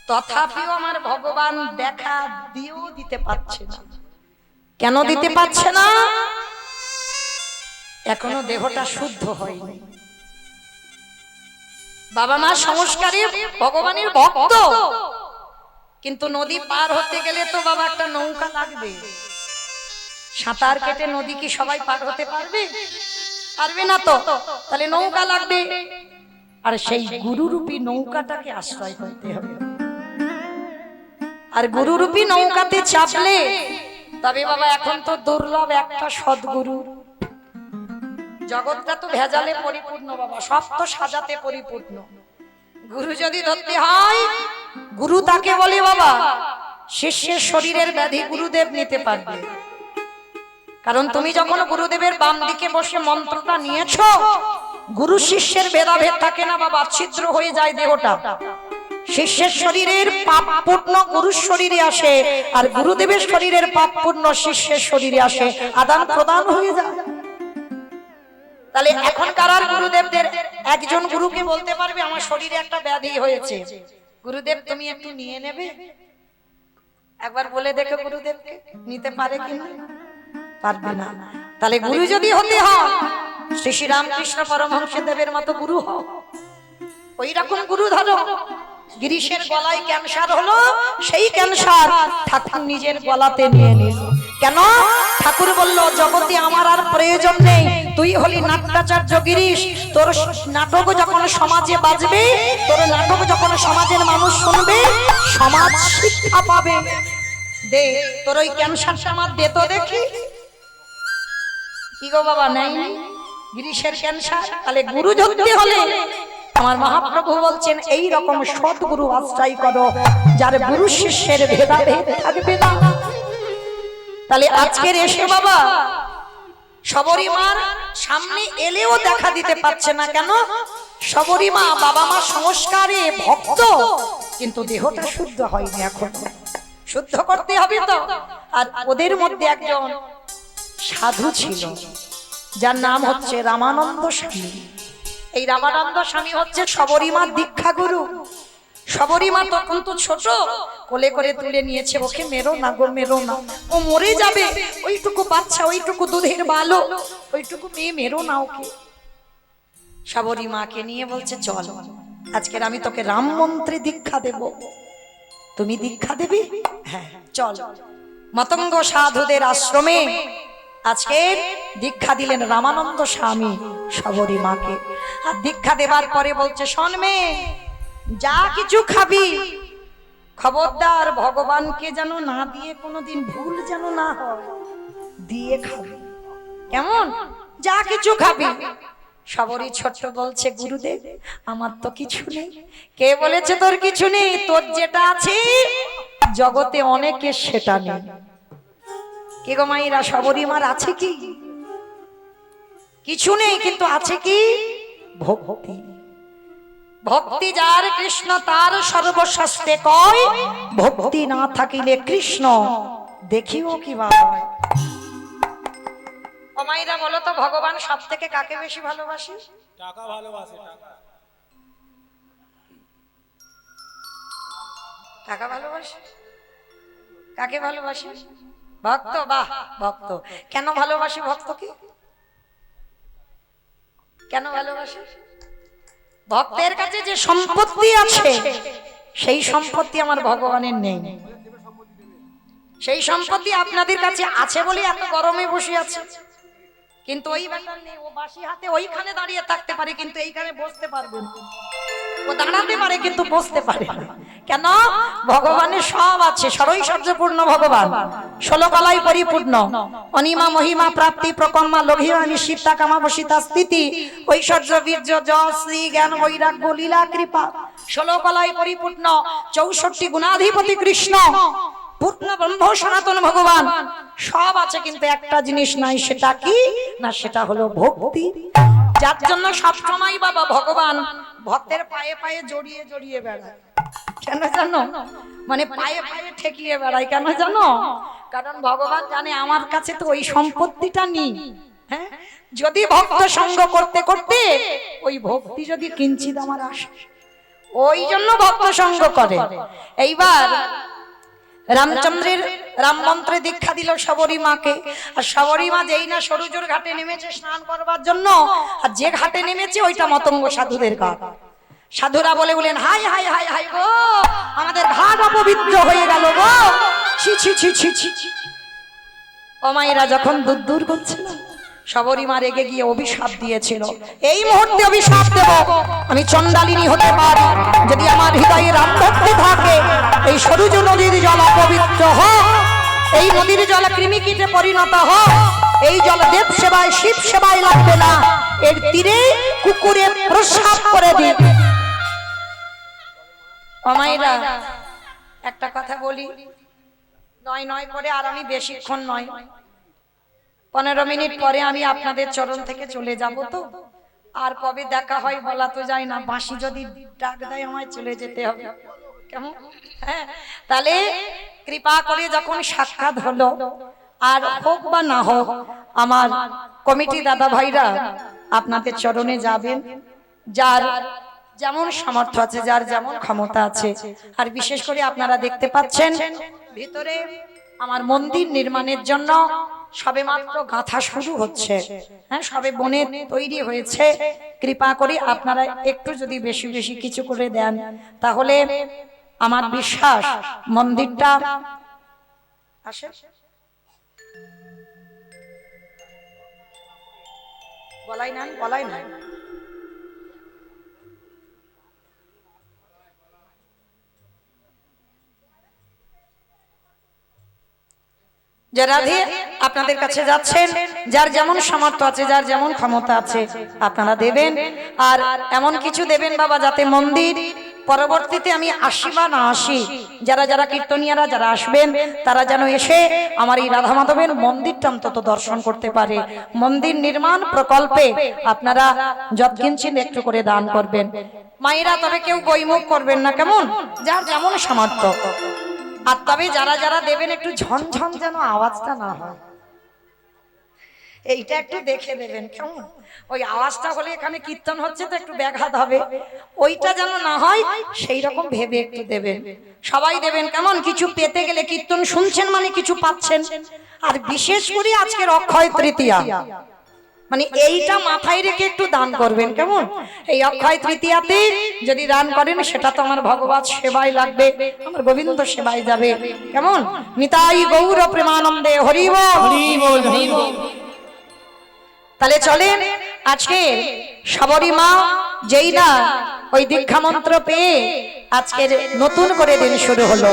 তথাপিও আমার ভগবান দেখা দিয়েও দিতে পারছে না। কেন দিতে পারছে না? এখনো দেহটা শুদ্ধ হয়নি। বাবা মা সংস্কারী ভগবানের ভক্ত, কিন্তু নদী পার হতে গেলে তো বাবা একটা নৌকা লাগবে। সাঁতার কেটে নদী কি সবাই পার হতে পারবে? পারবে না তো, তাহলে নৌকা লাগবে। আর সেই গুরুরূপী নৌকাটাকে আশ্রয় করতে হবে। আর গুরুরূপী নৌকাতে চাপলে তবে বাবা, এখন তো দুর্লভ একটা সদ্গুরু। জগৎটা তো ভেজালে পরিপূর্ণ বাবা, সব তো সাজাতে পরিপূর্ণ। গুরু যদি ধরতে হয়, গুরু তাকে বলে বাবা শিষ্যের শরীরের ব্যাধি গুরুদেব নিতে পারবে। কারণ তুমি যখন গুরুদেবের বাম দিকে বসে মন্ত্রটা নিয়েছো, গুরু শিষ্যের ভেদাভেদ থাকে না বাবা, ছিদ্র হয়ে যায় দেহটা। শিষ্যের শরীরের পাপ পূর্ণ গুরুর শরীরে আসে, আর গুরুদেবের শরীরের পাপ পূর্ণ শিষ্যের শরীরে আসে, আদান প্রদান হয়ে যায়। তাহলে এখনকার আর গুরুদেবদের একজন গুরুকে বলতে পারবে আমার শরীরে একটা ব্যাধি হয়েছে, গুরুদেব তুমি একটু নিয়ে নেবে? একবার বলে দেখো গুরুদেবকে, নিতে পারে কিনা? পারবে না। তাহলে গুরু যদি হতে হয়, শ্রী শ্রী রামকৃষ্ণ পরমহংস দেবের মতো গুরু হও। ওই রকম গুরু ধরো। গিরিশের গলায় ক্যান্সার হলো, সেই ক্যান্সার ঠাকুর নিজের গলাতে নিয়ে নিল। কেন? ঠাকুর বলল জগতে আমার আর প্রয়োজন নেই, তুই হলি নাট্যাচার্য গিরিশ। তোর নাটক যখন সমাজে বাজবে, তোর নাটক যখন সমাজের মানুষ শুনবে, সমাজ শিক্ষা পাবে। দে তোর ওই ক্যান্সারটা আমার দে তো দেখি। কি গো বাবা, নাই গিরিশের ক্যান্সার? তাহলে গুরু ধরতে হলে আমার মহাপ্রভু বলছেন এই রকম সৎগুরু আশ্রয় করো, যার গুরু শিষ্যের ভেদাভেদ থাকবে না। তাহলে আজকের এসে বাবা সবরী মার সামনে এলেও দেখা দিতে পারছে না। কেন? সবরী মা বাবা মা সংস্কারে ভক্ত, কিন্তু দেহটা শুদ্ধ হয়নি। এখন শুদ্ধ করতে হবে তো। আর ওদের মধ্যে একজন সাধু ছিল, যার নাম হচ্ছে রামানন্দ স্বামী। এই রামানন্দ স্বামী হচ্ছে সবরী মার দীক্ষা গুরু। সবরী মা তখন তো ছোট, কোলে করে তুলে নিয়েছে, ওকে মেরো না গো, মেরো না, ও মরে যাবে। ওইটুকু বাচ্চা, ওইটুকু দুধের বালক, ওইটুকু মেয়ে, মেরো না ওকে। সবরী মাকে নিয়ে বলছে চল, আজকের আমি তোকে রাম মন্ত্রে দীক্ষা দেব, তুমি দীক্ষা দেবে? হ্যাঁ চল। মতঙ্গ সাধুদের আশ্রমে আজকের দীক্ষা দিলেন রামানন্দ স্বামী সবরী মাকে। আর দীক্ষা দেবার পরে বলছে শোন মেয়ে, যা কিছু খাবি খবরদার ভগবানকে যেন না দিয়ে কোনোদিন ভুল যেন না হয়, দিয়ে খাবি। কেমন? যা কিছু খাবি। সবরী ছোট্ট বলছে গুরুদেব আমার তো কিছু নেই। কে বলেছে তোর কিছু নেই? তোর যেটা আছে জগতে অনেকের সেটা নেই। কে গো মাইরা, সবরী মার আছে কি? কিছু নেই, কিন্তু আছে কি? ভক্তি। ভক্তি যার কৃষ্ণ তার সর্বশাস্ত্রে কয়, ভক্তি না থাকিলে কৃষ্ণ দেখিও কি বাবা। ও মাইরা বলো তো, ভগবান সব থেকে কাকে বেশি ভালোবাসে? টাকা ভালোবাসে। টাকা টাকা ভালোবাসে? কাকে ভালোবাসে? ভক্ত। বাহ, ভক্ত। কেন ভালোবাসে ভক্তকে? কেন ভালোবাসে? ভক্তের কাছে যে সম্পত্তি আছে, সেই সম্পত্তি আমার ভগবানের নেই। সেই সম্পত্তি আপনাদের কাছে আছে বলে এত গরমে বসে আছে, কিন্তু ওই ব্যাপার নেই। ও বাসি হাতে ওইখানে দাঁড়িয়ে থাকতে পারে, কিন্তু এইখানে বসতে পারবে না। ও দাঁড়াতে পারে কিন্তু বসতে পারে না। কেন? ভগবানের সব আছে। সরৈশ্বর্যপূর্ণ ভগবান, 16 কলায় পরিপূর্ণ, অনিমা মহিমা প্রাপ্তি প্রকম্মা লঘিমা নিশিতা কামাবসিতা স্থিতি ঐশ্বর্য বীর্য যশ শ্রী জ্ঞান বৈরাগ্য লীলা কৃপা, 16 কলায় পরিপূর্ণ, 64 গুণাধিপতি কৃষ্ণ, পূর্ণ ব্রহ্ম সনাতন ভগবান সব আছে, কিন্তু একটা জিনিস নাই, সেটা কি না, সেটা হলো ভক্তি। যার জন্য সব সময় বাবা ভগবান ভক্তের পায়ে পায়ে জড়িয়ে জড়িয়ে বেড়ায়। কেন জানো? মানে পায়ে পায়ে ঠেকিয়ে বেড়ায়। কেন জানো? কারণ ভগবান জানে আমার কাছে তো ওই সম্পত্তিটা নেই। হ্যাঁ, যদি ভক্ত সঙ্গ করতে করতে ওই ভক্তি যদি কিঞ্চিত আমার আসে, ওই জন্য ভক্ত সঙ্গ করে। এইবার রামচন্দ্রের রাম মন্ত্রে দীক্ষা দিল শবরী মাকে। আর শবরী মা যেই না সরুজোর ঘাটে নেমেছে স্নান করবার জন্য, আর যে ঘাটে নেমেছে ওইটা মতঙ্গ সাধুদের ঘাট। সাধুরা বলেন, হাই হাই হাই হাই গো, আমাদের ঘাট অপবিত্র হয়ে গেল গো, ছি ছি ছি ছি ছি। ও মায়েরা যখন দূর দূর করছিল, শবরী মা রেগে গিয়ে অভিশাপ দিয়েছিল, এই মুহূর্তে অভিশাপ দেব, আমি চণ্ডালিনী হতে পারি যদি আমার হৃদয়ে রাম ভক্তি থাকে। এই সরুজ নদীর জল অপবিত্র হোক, এই নদীর জল কৃমিকীটে পরিণত হোক, এই জল দেব সেবায় শিব সেবায় লাগবে না, এর তীরে কুকুরে প্রস্রাব করে দিই। ও মায়েরা একটা কথা বলি, নয় নয় করে আর আমি বেশিক্ষণ নয়, 15 মিনিট পরে আমি আপনাদের চরণ থেকে চলে যাব। তো আর কবে দেখা হয় বলা তো যায় না, বাঁশি যদি ডাক দেয় আমায় চলে যেতে হবে, কেমন? হ্যাঁ, তাহলে কৃপা করে যখন সাক্ষাৎ হলো, আর হোক বা না হোক, আমার কমিটি দাদা ভাইরা আপনাদের চরণে যাবেন, যার যেমন সামর্থ্য আছে, যার যেমন ক্ষমতা আছে। আর বিশেষ করে আপনারা দেখতে পাচ্ছেন ভিতরে আমার মন্দির নির্মাণের জন্য সবে মাত্র গাঁথা শুরু হচ্ছে। হ্যাঁ, সবে বনে তৈরি হয়েছে। কৃপা করে আপনারা একটু যদি বেশি বেশি কিছু করে দেন, তাহলে আমার বিশ্বাস মন্দিরটা আসে। বলাই নাই, বলাই নাই। যারা আপনাদের কাছে যাচ্ছেন, যার যেমন সামর্থ্য আছে, যার যেমন ক্ষমতা আছে, আপনারা দেবেন। আর এমন কিছু দেবেন বাবা, যাতে মন্দির পরবর্তীতে আমি আসি বা না আসি, যারা যারা কীর্তনিয়ারা যারা আসবেন, তারা যেন এসে আমার এই রাধা মাধবের মন্দিরটা অন্তত দর্শন করতে পারে। মন্দির নির্মাণ প্রকল্পে আপনারা যৎকিঞ্চিৎ একটু করে দান করবেন মায়েরা, তবে কেউ বইমুখ করবেন না, কেমন? যার যেমন সামর্থ্য। আর তবে যারা যারা দেবেন একটু ঝনঝন যেন আওয়াজটা না হয়, এইটা একটু দেখে দেবেন, কেমন? ওই আওয়াজটা হলে এখানে কীর্তন হচ্ছে তো একটু ব্যাঘাত হবে, ওইটা যেন না হয় সেই রকম ভেবে একটু দেবেন। সবাই দেবেন, কেমন? কিছু পেতে গেলে, কীর্তন শুনছেন মানে কিছু পাচ্ছেন। আর বিশেষ করে আজকের অক্ষয় তৃতীয়া, মানে এইটা মাথায় রেখে একটু দান করবেন, কেমন? এই অক্ষয় তৃতীয়াতে যদি দান করেন, সেটা তো আমার ভগবত সেবায় লাগবে, আমার গোবিন্দ সেবায় যাবে, কেমন? নিতাই গৌর প্রেমানন্দে হরি বল, হরি বল, হরি বল। তাহলে চলেন, আজকে শবরী মা যেই না ওই দীক্ষা মন্ত্র পেয়ে আজকের নতুন করে দিন শুরু হলো।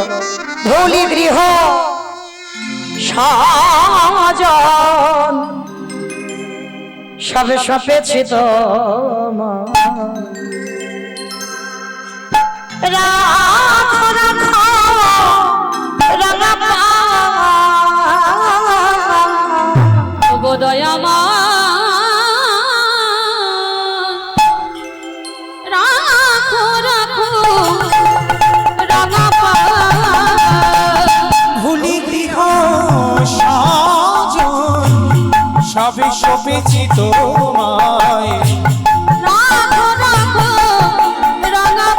ধৌলি গৃহ সাজন সবে সপেছে তো রাখো রাখো রাঙা দয়া মা রাখো রাখো রাঙা ভুলি গৃহ সাজন সবে সপেছি তোমায়, রাখো রাখো রাঙা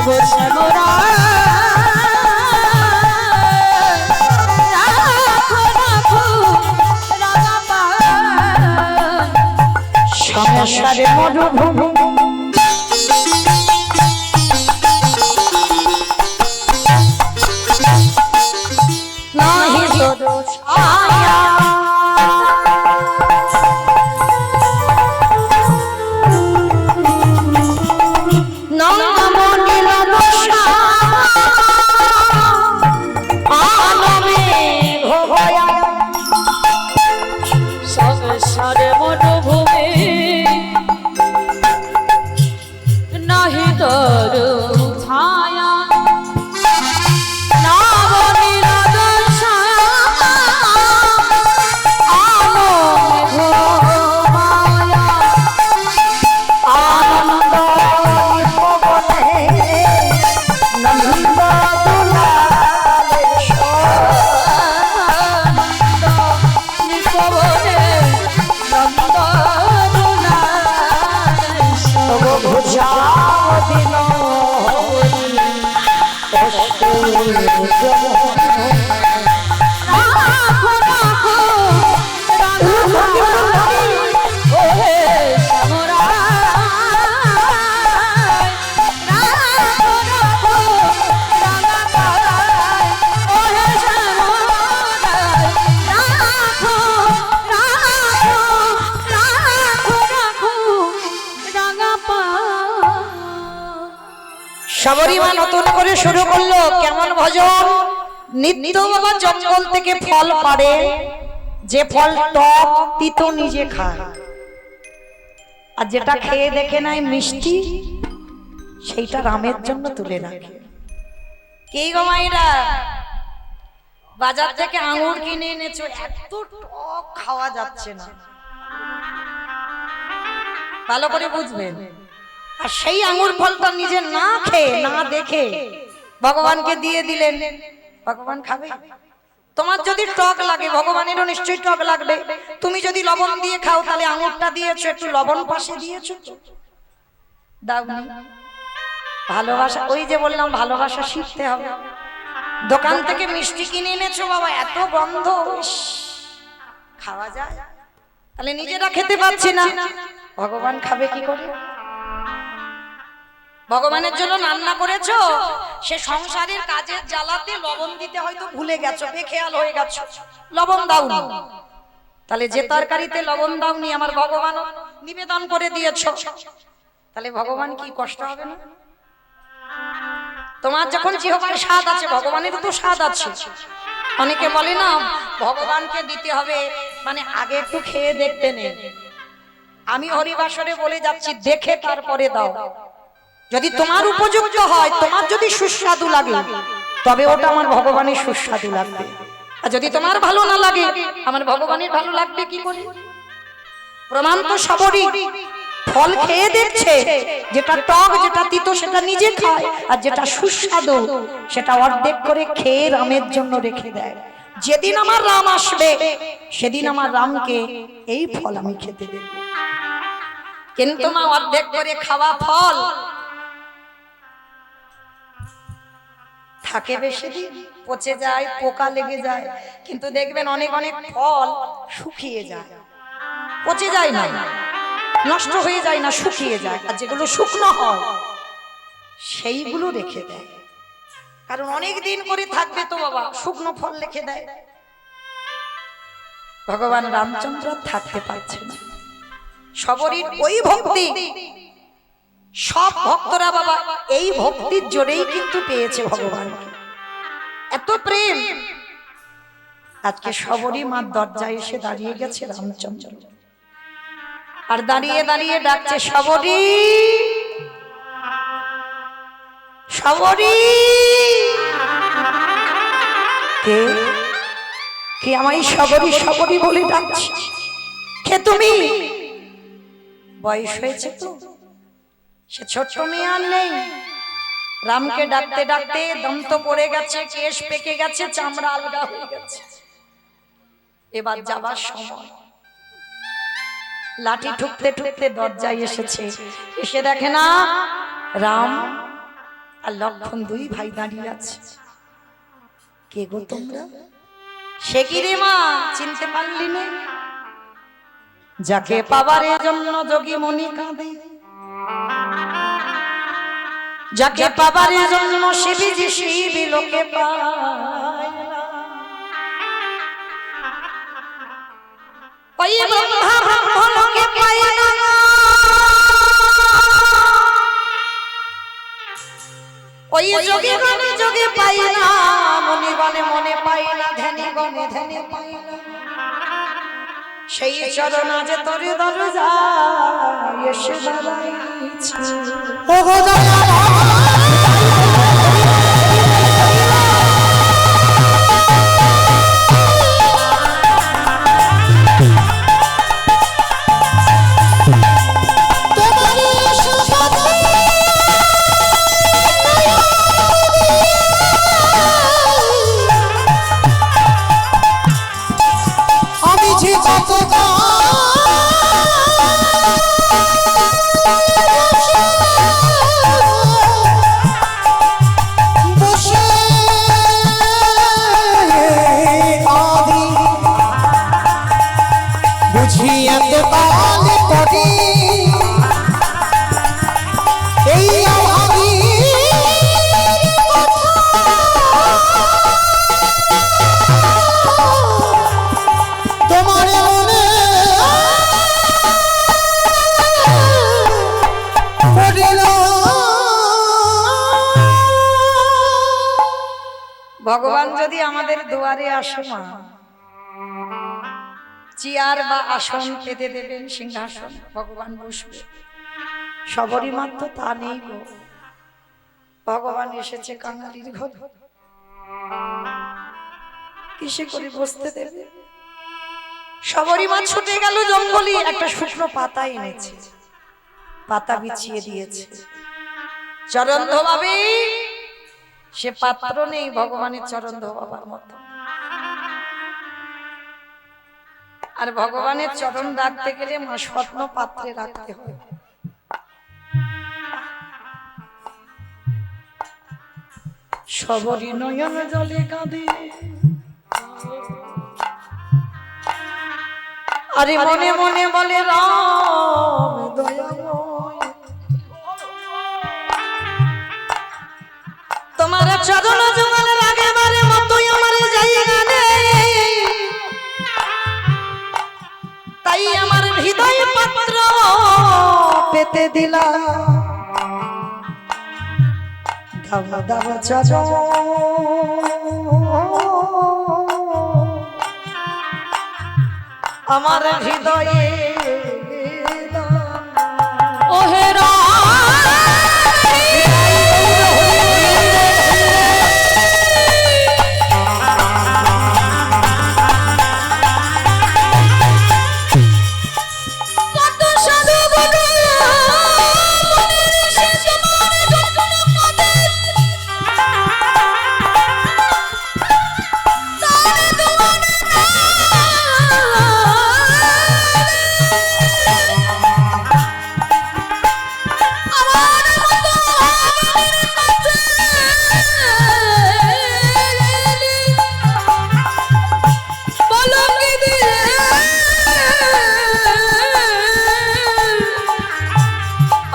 গো শ্যামরা রাখো রাখো রাঙা সংসারে মরুভূমি নাহি তরু ছায়া, নন্দমণি ললসা আনমে ভয়া, সংসারে মরুভূমি রাখো রাখো রাঙা পায় ওহে শ্যামরায় রাখো রাখো রাঙা পায় ওহে শ্যামরায় রাখো রাখো রাখো রাখো রাঙা পায়। সাবরীমা নতুন করে শুরু করলো কেমন ভজন। নিত্য বাবা জঙ্গল থেকে ফল পাড়ে, যে ফল টক তিতো নিজে খায়, আর যেটা খেয়ে দেখে নাই মিষ্টি সেইটা রামের জন্য তুলে রাখে। কি গো মাইরা, বাজার থেকে আঙুর কিনে এনেছো, এত টক খাওয়া যাচ্ছে না, ভালো করে বুঝবেন। আর সেই আঙুর ফলটা নিজে না খেয়ে না দেখে ভগবানকে দিয়ে দিলেন, ভগবান খাবে? তোমার যদি টক লাগে ভগবানেরও নিশ্চয়ই টক লাগবে। তুমি যদি লবণ দিয়ে খাও তাহলে আঙুরটা দিয়েছো, একটু লবণ পাশে দিয়েছো, দাওনি? ভালোবাসা, ওই যে বললাম ভালোবাসা শিখতে হবে। দোকান থেকে মিষ্টি কিনে এনেছো বাবা, এত গন্ধ, ইস, খাওয়া যায়? তাহলে নিজেরা খেতে পাচ্ছি না, ভগবান খাবে কি করে? ভগবানের জন্য রান্না করেছো, সে সংসারের কাজের জ্বালাতে লবণ দিতে হয়তো ভুলে গেছো, বেখেয়াল হয়ে গেছো, লবণ দাওনি। তাহলে যে তরকারিতে লবণ দাওনি আমার ভগবান নিবেদন করে দিয়েছো, তাহলে ভগবান কি কষ্ট হবে না? তোমার যখন জিহ্বার স্বাদ আছে, ভগবানের তো স্বাদ আছে। অনেকে বলে না ভগবানকে দিতে হবে, মানে আগে একটু খেয়ে দেখতে নেই। আমি হরিবাসরে বলে যাচ্ছি, দেখে তারপরে দাও। যদি তোমার উপযুক্ত হয়, তোমার যদি সুস্বাদু লাগে, তবে ওটা আমার ভগবানের সুস্বাদু লাগবে। আর যদি তোমার ভালো না লাগে, আমার ভগবানের ভালো লাগবে কি করে? প্রমাণ তো সবরই। ফল খেয়ে দেখছে, যেটা টক যেটা তিতো সেটা নিজে খায়, আর যেটা সুস্বাদু সেটা অর্ধেক করে খেয়ে রামের জন্য রেখে দেয়। যেদিন আমার রাম আসবে সেদিন আমার রামকে এই ফল আমি খেতে দেব। কিন্তু মা অর্ধেক করে খাওয়া ফল থাকে বেশি দিন, পচে যায়, পোকা লেগে যায়। কিন্তু দেখবেন অনেক অনেক ফল শুকিয়ে যায়, পচে যায় না, নষ্ট হয়ে যায় না, শুকিয়ে যায়। আর যেগুলো শুকনো হয় সেইগুলো রেখে দেয়, কারণ অনেক দিন করে থাকবে তো বাবা, শুকনো ফল রেখে দেয়। ভগবান রামচন্দ্র থাকতে পারছেন না, সবরই ওই ভক্তি। সব ভক্তরা বাবা এই ভক্তির জোরেই কিন্তু পেয়েছে ভগবানকে, এত প্রেম। আজকে সবরই মার দরজায় এসে দাঁড়িয়ে গেছে রামচন্দ্র, আর দাঁড়িয়ে দাঁড়িয়ে ডাকছে সবরী, সবরী। কে কে আমায় সবরী সবরী বলে ডাকছে? কে তুমি? বয়স হয়েছে তো, সে ছোট্ট মেয়ে আর নেই। রামকে ডাকতে ডাকতে দন্ত পড়ে গেছে, কেশ পেকে গেছে, চামড়া আলগা হয়ে গেছে। এবার যাবার সময়। লাঠি ঠুকতে ঠুকতে দরজায় এসেছে, এসে দেখে না রাম আর লক্ষণ দুই ভাই দাঁড়িয়ে আছে। কে গো তোমরা? সে কি রে মা, চিনতে পারলি না? যাকে পাবার জন্য যোগী মনি কাঁদে, যাকে পাবার জন্য শিবজি শিব লোকে পায় না, ওই ব্রহ্মা ব্রহ্ম লোকে পায় না, ওই যোগী গণে যোগে পায় না, মনে গণে মনে পায় না, ধ্যানে গণে ধ্যানে পায় না। সেই চরণ আজ তোর দরজায় এসে দাঁড়াইছে। ওগো ভগবান যদি আমাদের দুয়ারে আসে মা, চেয়ার বা আসন পেতে দেবেন, সিংহাসন, ভগবান বসবে। সবরই মাত্র তা নেই গো। ভগবান এসেছে কাঙালির ঘর, কিসে করে বসতে দেবে? সবরই মা ছুটে গেল জঙ্গলি, একটা শুকনো পাতা এনেছে, পাতা বিছিয়ে দিয়েছে। চরণ ধোবাবে, সে পাত্র নেই ভগবানের চরণ ধোবাবার মতো। আর ভগবানের চরণ রাখতে গেলে মা স্বর্ণ পাত্রে রাখতে হয়। সবরই নয়ন জলে কাঁদে, আরে মনে মনে বলে রাম দয়াময়, তোমার চরণ যুগল লাগে বারে মতোই আমার জায়গা নেই, তাই আমার হৃদয় পাত্র পেতে দিলাম, দাও দাও চরণ আমার হৃদয়ে ওহে কত সাধু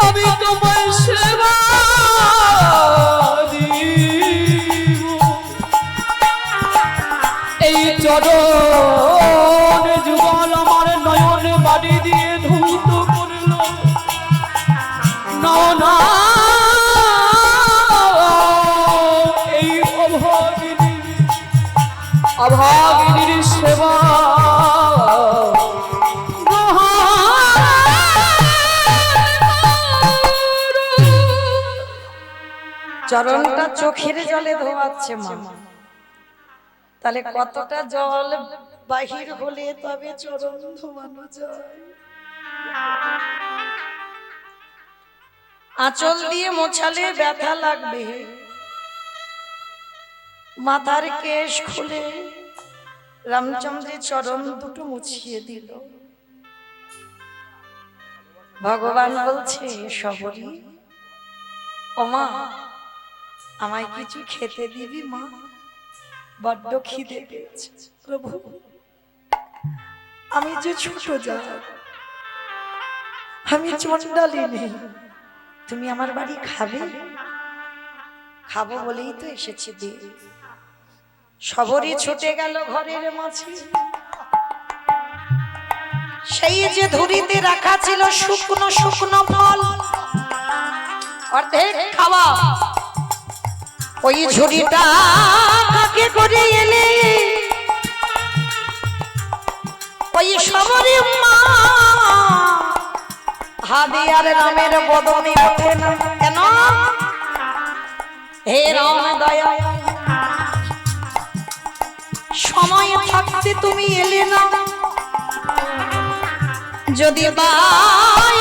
আমি তোমার সেবা এই চরণ যুগল আমার নয়ন বাড়ি দিয়ে ধৌত করল, না এই অভাগিনীর সেবা চরণটা চোখের জলে ধোয়াচ্ছে মা, তাহলে কতটা জল বাহির হলে তবে চরণ ধোয়ানো যায়? আঁচল দিয়ে মোছালে ব্যথা লাগবে, মাথার কেশ খুলে রামচন্দ্রের চরণ দুটো মুছিয়ে দিল। ভগবান বলছে সবরী, ও মা আমায় কিছু খেতে দিবি মা, বড্ড খিদে পেয়েছে। প্রভু আমি যে ছোট জাত, আমি চণ্ডালী নেই, তুমি আমার বাড়ি খাবে? খাবো বলেই তো এসেছি দে। সবরই ছুটে গেল ঘরের মাঝে, সেই যে ধুরিতে রাখা ছিল শুকনো শুকনো ফল, অর্ধেক খাওয়া, ওই ঝুড়িটা কাকে করে এনে ওই সবরী মা হাদিয়ার নামের বদনে ওঠে না কেন? হে রাম দয়া, সময় থাকতে তুমি এলে না, যদি বা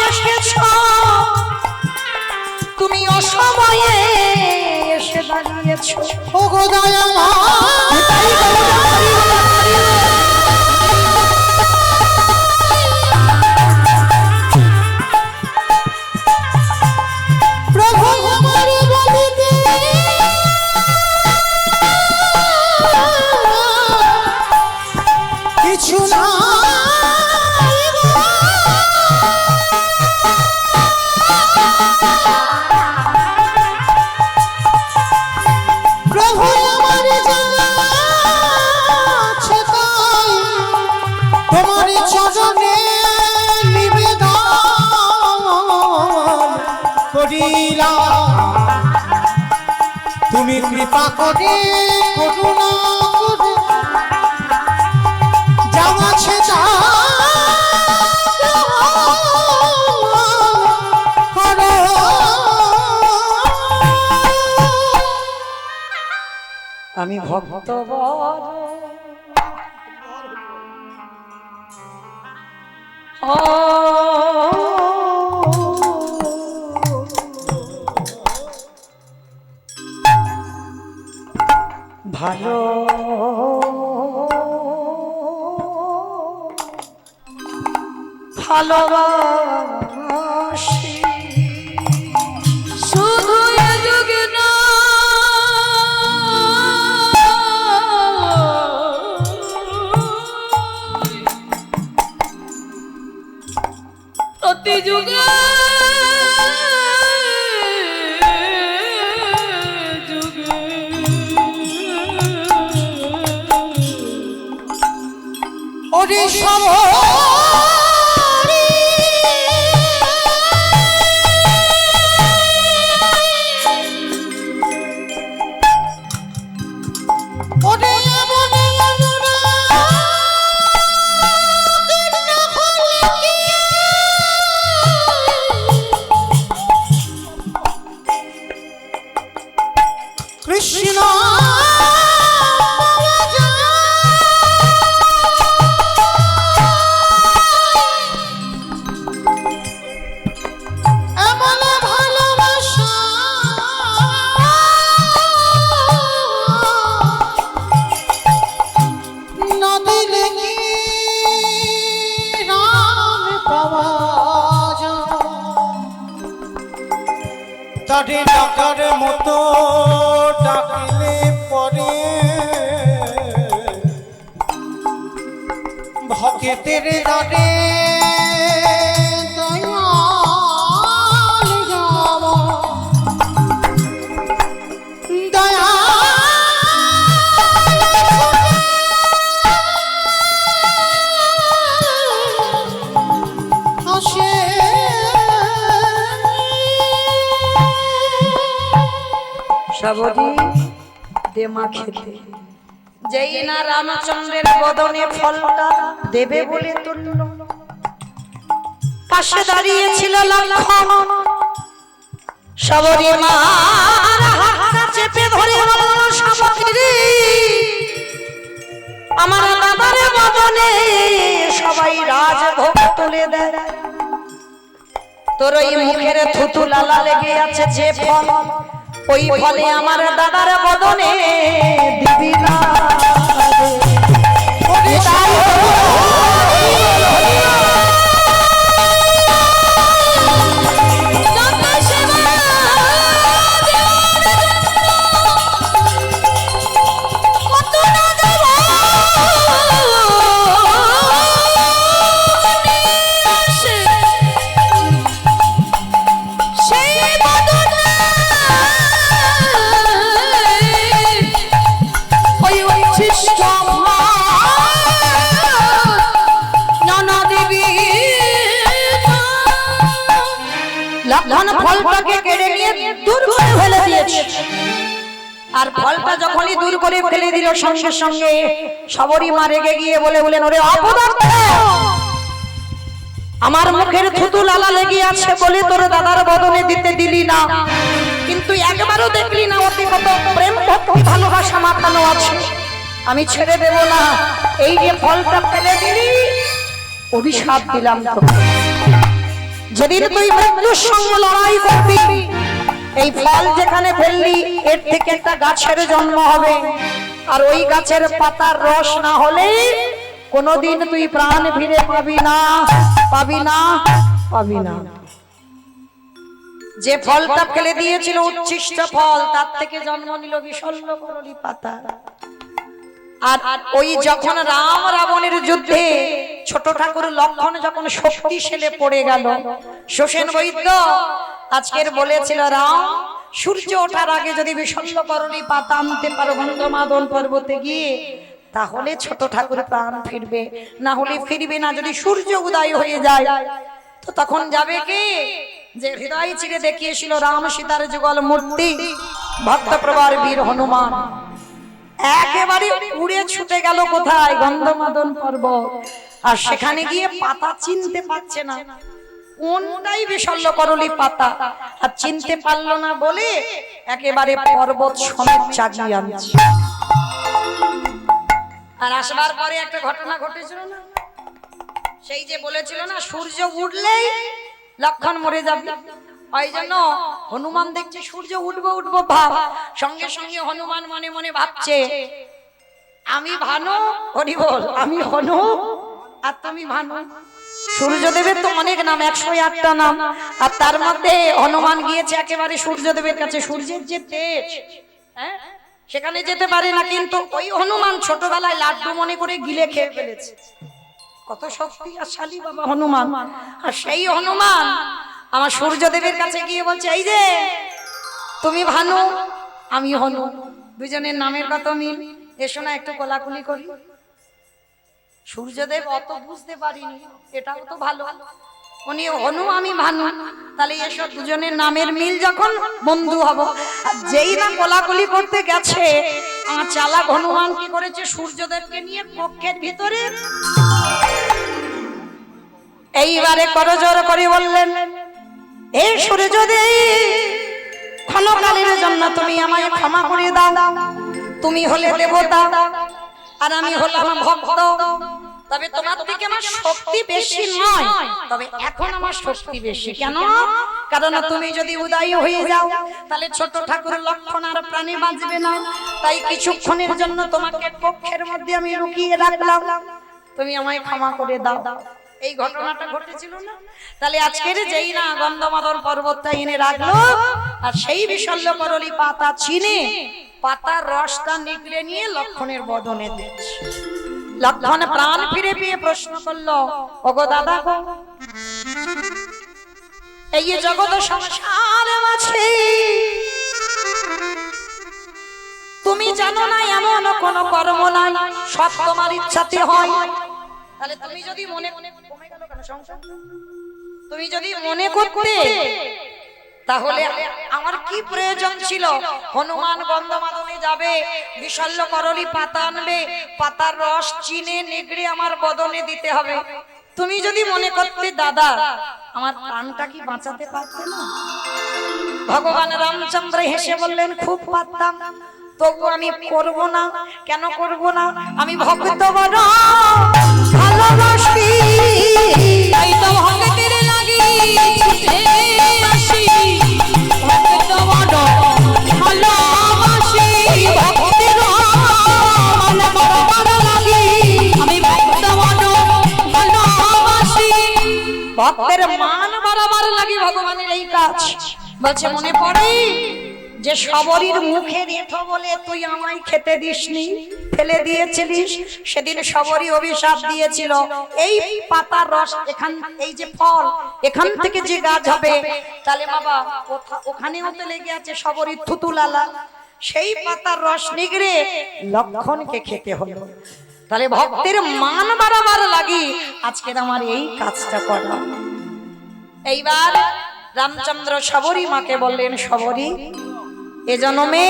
এসেছ তুমি অসময়ে এসে দাঁড়িয়েছ। ও গো দয়া প্রভু আমার বলিতে কিছু না প্রভু আমার জানা তুমি কৃপা করে করুণা করে যা আছে তা করো। আমি ভক্ত ভালো ভালোবাসি শুধু এ যুগে না প্রতি যুগে যুগে ওরে সব কৃষ্ণ এমন ভালোবাসা না দিলে কি রাম পাওয়া যায়? তারে ডাকার মতো ডাকলে পরে ভক্তের দাঁড়ে দয়াল যাওয়া আসে সবরি দে মা খেতে। যেই না রামচন্দ্রের বদনে ফলটা দেবে বলে তুলল, পাশে দাঁড়িয়েছিল লক্ষ্মণ। সবরি মা হাতটা চেপে ধরে বলল, সবরি আমার দাদার বদনে সবাই রাজভোগ তুলে দেয়, তোর ওই মুখের থুতু লালা লেগে আছে যে ফল, ওই ফলে আমার দাদার বদনে দিবি না লক্ষণ ফলটাকে কেড়ে নিয়ে দূর করে ফেলে দিয়েছে। আর ফলটা যখনই দূর করে ফেলে দিল, সঙ্গে সঙ্গে সবরি মা রেগে গিয়ে বলেন, ওরে অপদার্থ, আমার মুখের থুতু লালা লেগে আছে বলে তোর দাদার বদনে দিতে দিলি না, কিন্তু একবারও দেখলি না অতি কত প্রেম ভক্তি ভালোবাসা মাতানো আছে, আমি ছেড়ে দেব না। এই যে ফলটা ফেলে দিলি, অভিশাপ দিলাম তোকে, যেদিন তুই মৃত্যুর সঙ্গে লড়াই করবি, এই ফল যেখানে ফেললি এর থেকে একটা গাছের জন্ম হবে, আর ওই গাছের পাতার রস না হলে কোনোদিন তুই প্রাণ ফিরে পাবি না, পাবি না, পাবি না। যে ফলটা ফেলে দিয়েছিল উচ্ছিষ্ট ফল, তার থেকে জন্ম নিল বিশল্য করলি পাতা। আর ওই যখন রাম রাবণের যুদ্ধে ছোট ঠাকুর লক্ষণ যখন শক্তিশালী পড়ে গেল, শোষণ বৈদ্য আজকের বলেছিল, রাম সূর্য ওঠার আগে যদি বিশল্য করলি পাতা আনতে পারো গন্ধমাদন পর্বতে গিয়ে, তাহলে ছোট ঠাকুর প্রাণ ফিরবে, না হলে ফিরবে না। যদি সূর্য উদয় হয়ে যায় তো তখন যাবে কে? যে হৃদয় চিরে দেখিয়েছিল রাম সীতার যুগল মূর্তি, ভক্তপ্রবর বীর হনুমান একেবারে উড়ে ছুটে গেল কোথায়? গন্ধমাদন পর্বত। আর সেখানে গিয়ে পাতা চিনতে পারছে না কোনটাই বিশল্য করলি পাতা, আর চিনতে পারলো না বলে একেবারে পর্বত সমেত চাগিয়ে আনছে। আর আসবার পরে একটা ঘটনা ঘটেছিল না, সেই যে বলেছিল না সূর্য উঠলেই লক্ষণ মরে যাবে, ওই জন্য হনুমান দেখছে সূর্য উঠবো উঠবো ভাব, সঙ্গে সঙ্গে হনুমান মনে মনে ভাবছে আমি ভানু, হরি বল, আমি হনু আর তুমি ভানু। সূর্যদেবের তো অনেক নাম, 108টা নাম, আর তার মধ্যে হনুমান গিয়েছে একেবারে সূর্যদেবের কাছে। সূর্যের যে তেজ, হ্যাঁ, সেখানে যেতে পারে না, কিন্তু ওই হনুমান ছোটবেলায় লাড্ডু মনে করে গিলে খেয়ে ফেলেছে। কত শক্তিশালী বাবা হনুমান। আর সেই হনুমান আমার সূর্যদেবের কাছে গিয়ে বলছে এই যে তুমি ভানু আমি হনু, দুজনের নামের কত মিল, এসো না একটু কোলাকুলি করি। সূর্যদেব অত বুঝতে পারিনি, এটাও তো ভালো, উনি হনু আমি ভানু, তাহলে এসো দুজনের নামের মিল যখন বন্ধু হব। আর যেই না কোলাকুলি করতে গেছে আমার চালাক হনুমান কি করেছে, সূর্যদেবকে নিয়ে কক্ষের ভিতরে এইবারে করজোর করে বললেন এই সূর্যদেব ক্ষণকালের জন্য তুমি আমায় ক্ষমা করে দাও, তুমি হলে দেবতা আর আমি হলাম ভক্ত, তবে তোমার থেকে আমার শক্তি বেশি নয়, তবে এখন আমার শক্তি বেশি। কেন? কারণ তুমি যদি উদয় হয়ে যাও তাহলে ছোট ঠাকুর লক্ষণ আর প্রাণে বাঁচবে না, তাই কিছুক্ষণের জন্য তোমাকে কক্ষের মধ্যে আমি লুকিয়ে রাখলাম, তুমি আমায় ক্ষমা করে দাও। এই ঘটনাটা ঘটেছিল না, তাহলে আজকের যেই না গন্ধমাদন পর্বতটা এনে রাখলো আর সেই বিশল্য করলি পাতা চিনে পাতার রসটা নিগড়ে নিয়ে লক্ষণের বদনে দিচ্ছে। লক্ষণ প্রাণ ফিরে পেয়ে প্রশ্ন করলো ওগো দাদা গো, এই জগৎ সংসার আছে তুমি জানো না এমন কোন কর্ম নাই সব তোমার ইচ্ছাতে হয়, তাহলে তুমি যদি মনে কমে গেল কেন সংসার, তুমি যদি মনে করতে তাহলে আমার কি প্রয়োজন ছিল হনুমান গন্ধমাদনে যাবে, বিশল্য করলি পাতা আনবে, পাতার রস চিনে নিগড়ে আমার বদনে দিতে হবে। তুমি যদি মনে করতে দাদা আমার প্রাণটা কি বাঁচাতে পারতে না? ভগবান রামচন্দ্র হেসে বললেন খুব পারতাম, তবু আমি করব না। কেন করব না? আমি ভক্ত বড় ভালোবাসি, তাই তো ভক্তের লাগি ছুটে আসি, ভক্ত বড় ভালোবাসি, ভক্তের মান বড় লাগি, আমি ভক্ত বড় ভালোবাসি, ভক্তের মান বাড়াবার লাগি ভগবানের এই কাজ। বলছে মনে পড়ে যে সবরীর মুখে রেঠো বলে তুই আমায় খেতে দিসনি, ফেলে দিয়েছিলিস, সেদিন সবরী অভিশাপ দিয়েছিল এই পাতার রস এখান, এই যে ফল এখান থেকে যে গাছ হবে, তাহলে বাবা ওখানেও তো লেগে আছে সবরীর থুতুলালা, সেই পাতার রস নিগড়ে লক্ষণকে খেতে হলো। তাহলে ভক্তের মান বাড়াবার লাগি আজকের আমার এই কাজটা করলাম। এইবার রামচন্দ্র সবরী মাকে বললেন সবরী এ জন্মে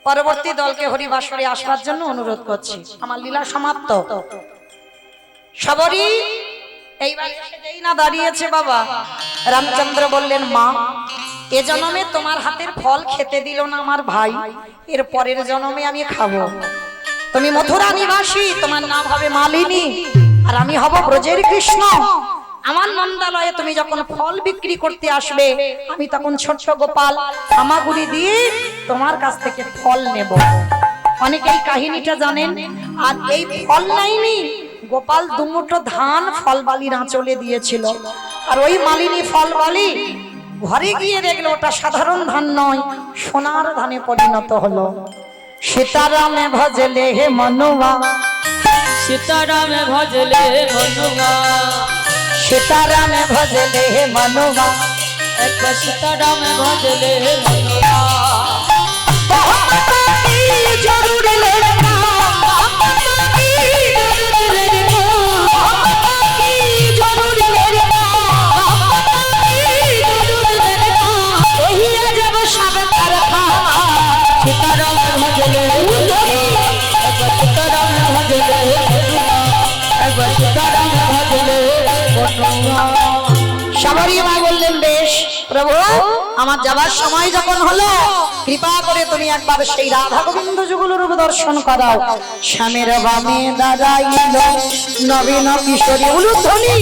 পরবর্তী দলকে হরিবাসরে আসবার জন্য অনুরোধ করছি, আমার লীলা সমাপ্ত। সবরী এইবার এসে যেই না দাঁড়িয়েছে বাবা রামচন্দ্র বললেন মা এ জন্মে তোমার হাতের ফল খেতে দিল না আমার ভাই, এর পরের জন্মে আমি খাবো। তুমি মথুরা নিবাসী, তোমার নাম হবে মালিনী আর আমি হব ব্রজের কৃষ্ণ। আমার নন্দালয়ে তুমি যখন ফল বিক্রি করতে আসবে আমি তখন ছোট্ট গোপাল হামাগুড়ি দিয়ে তোমার কাছ থেকে ফল নেব। অনেকে এই কাহিনীটা জানেন। আর এই ফল নাইনি গোপাল দুমুঠো ধান ফল বালির আঁচলে দিয়েছিল, আর ওই মালিনী ফল বালি ঘরে গিয়ে দেখলো ওটা সাধারণ ধান নয়, সোনার ধানে পরিণত হলো। সীতারামে ভজলে হে মনুয়া, সীতারামে ভজলে মনুয়া, সীতারামে ভজলে হে মনুয়া, একবার সীতারামে ভজলে মনুয়া, জরুরি লড়কা জরুরি লড়কা যাব সব কারখানা সবারই মা বললেন বেশ প্রভু, আমার যাবার সময় যখন হলো, কৃপা করে তুমি একবার সেই রাধা গোবিন্দ যুগল রূপ দর্শন করাও। স্বামীর বামে দাঁড়াইল নবীন কিশোরী উলুধ্বনি।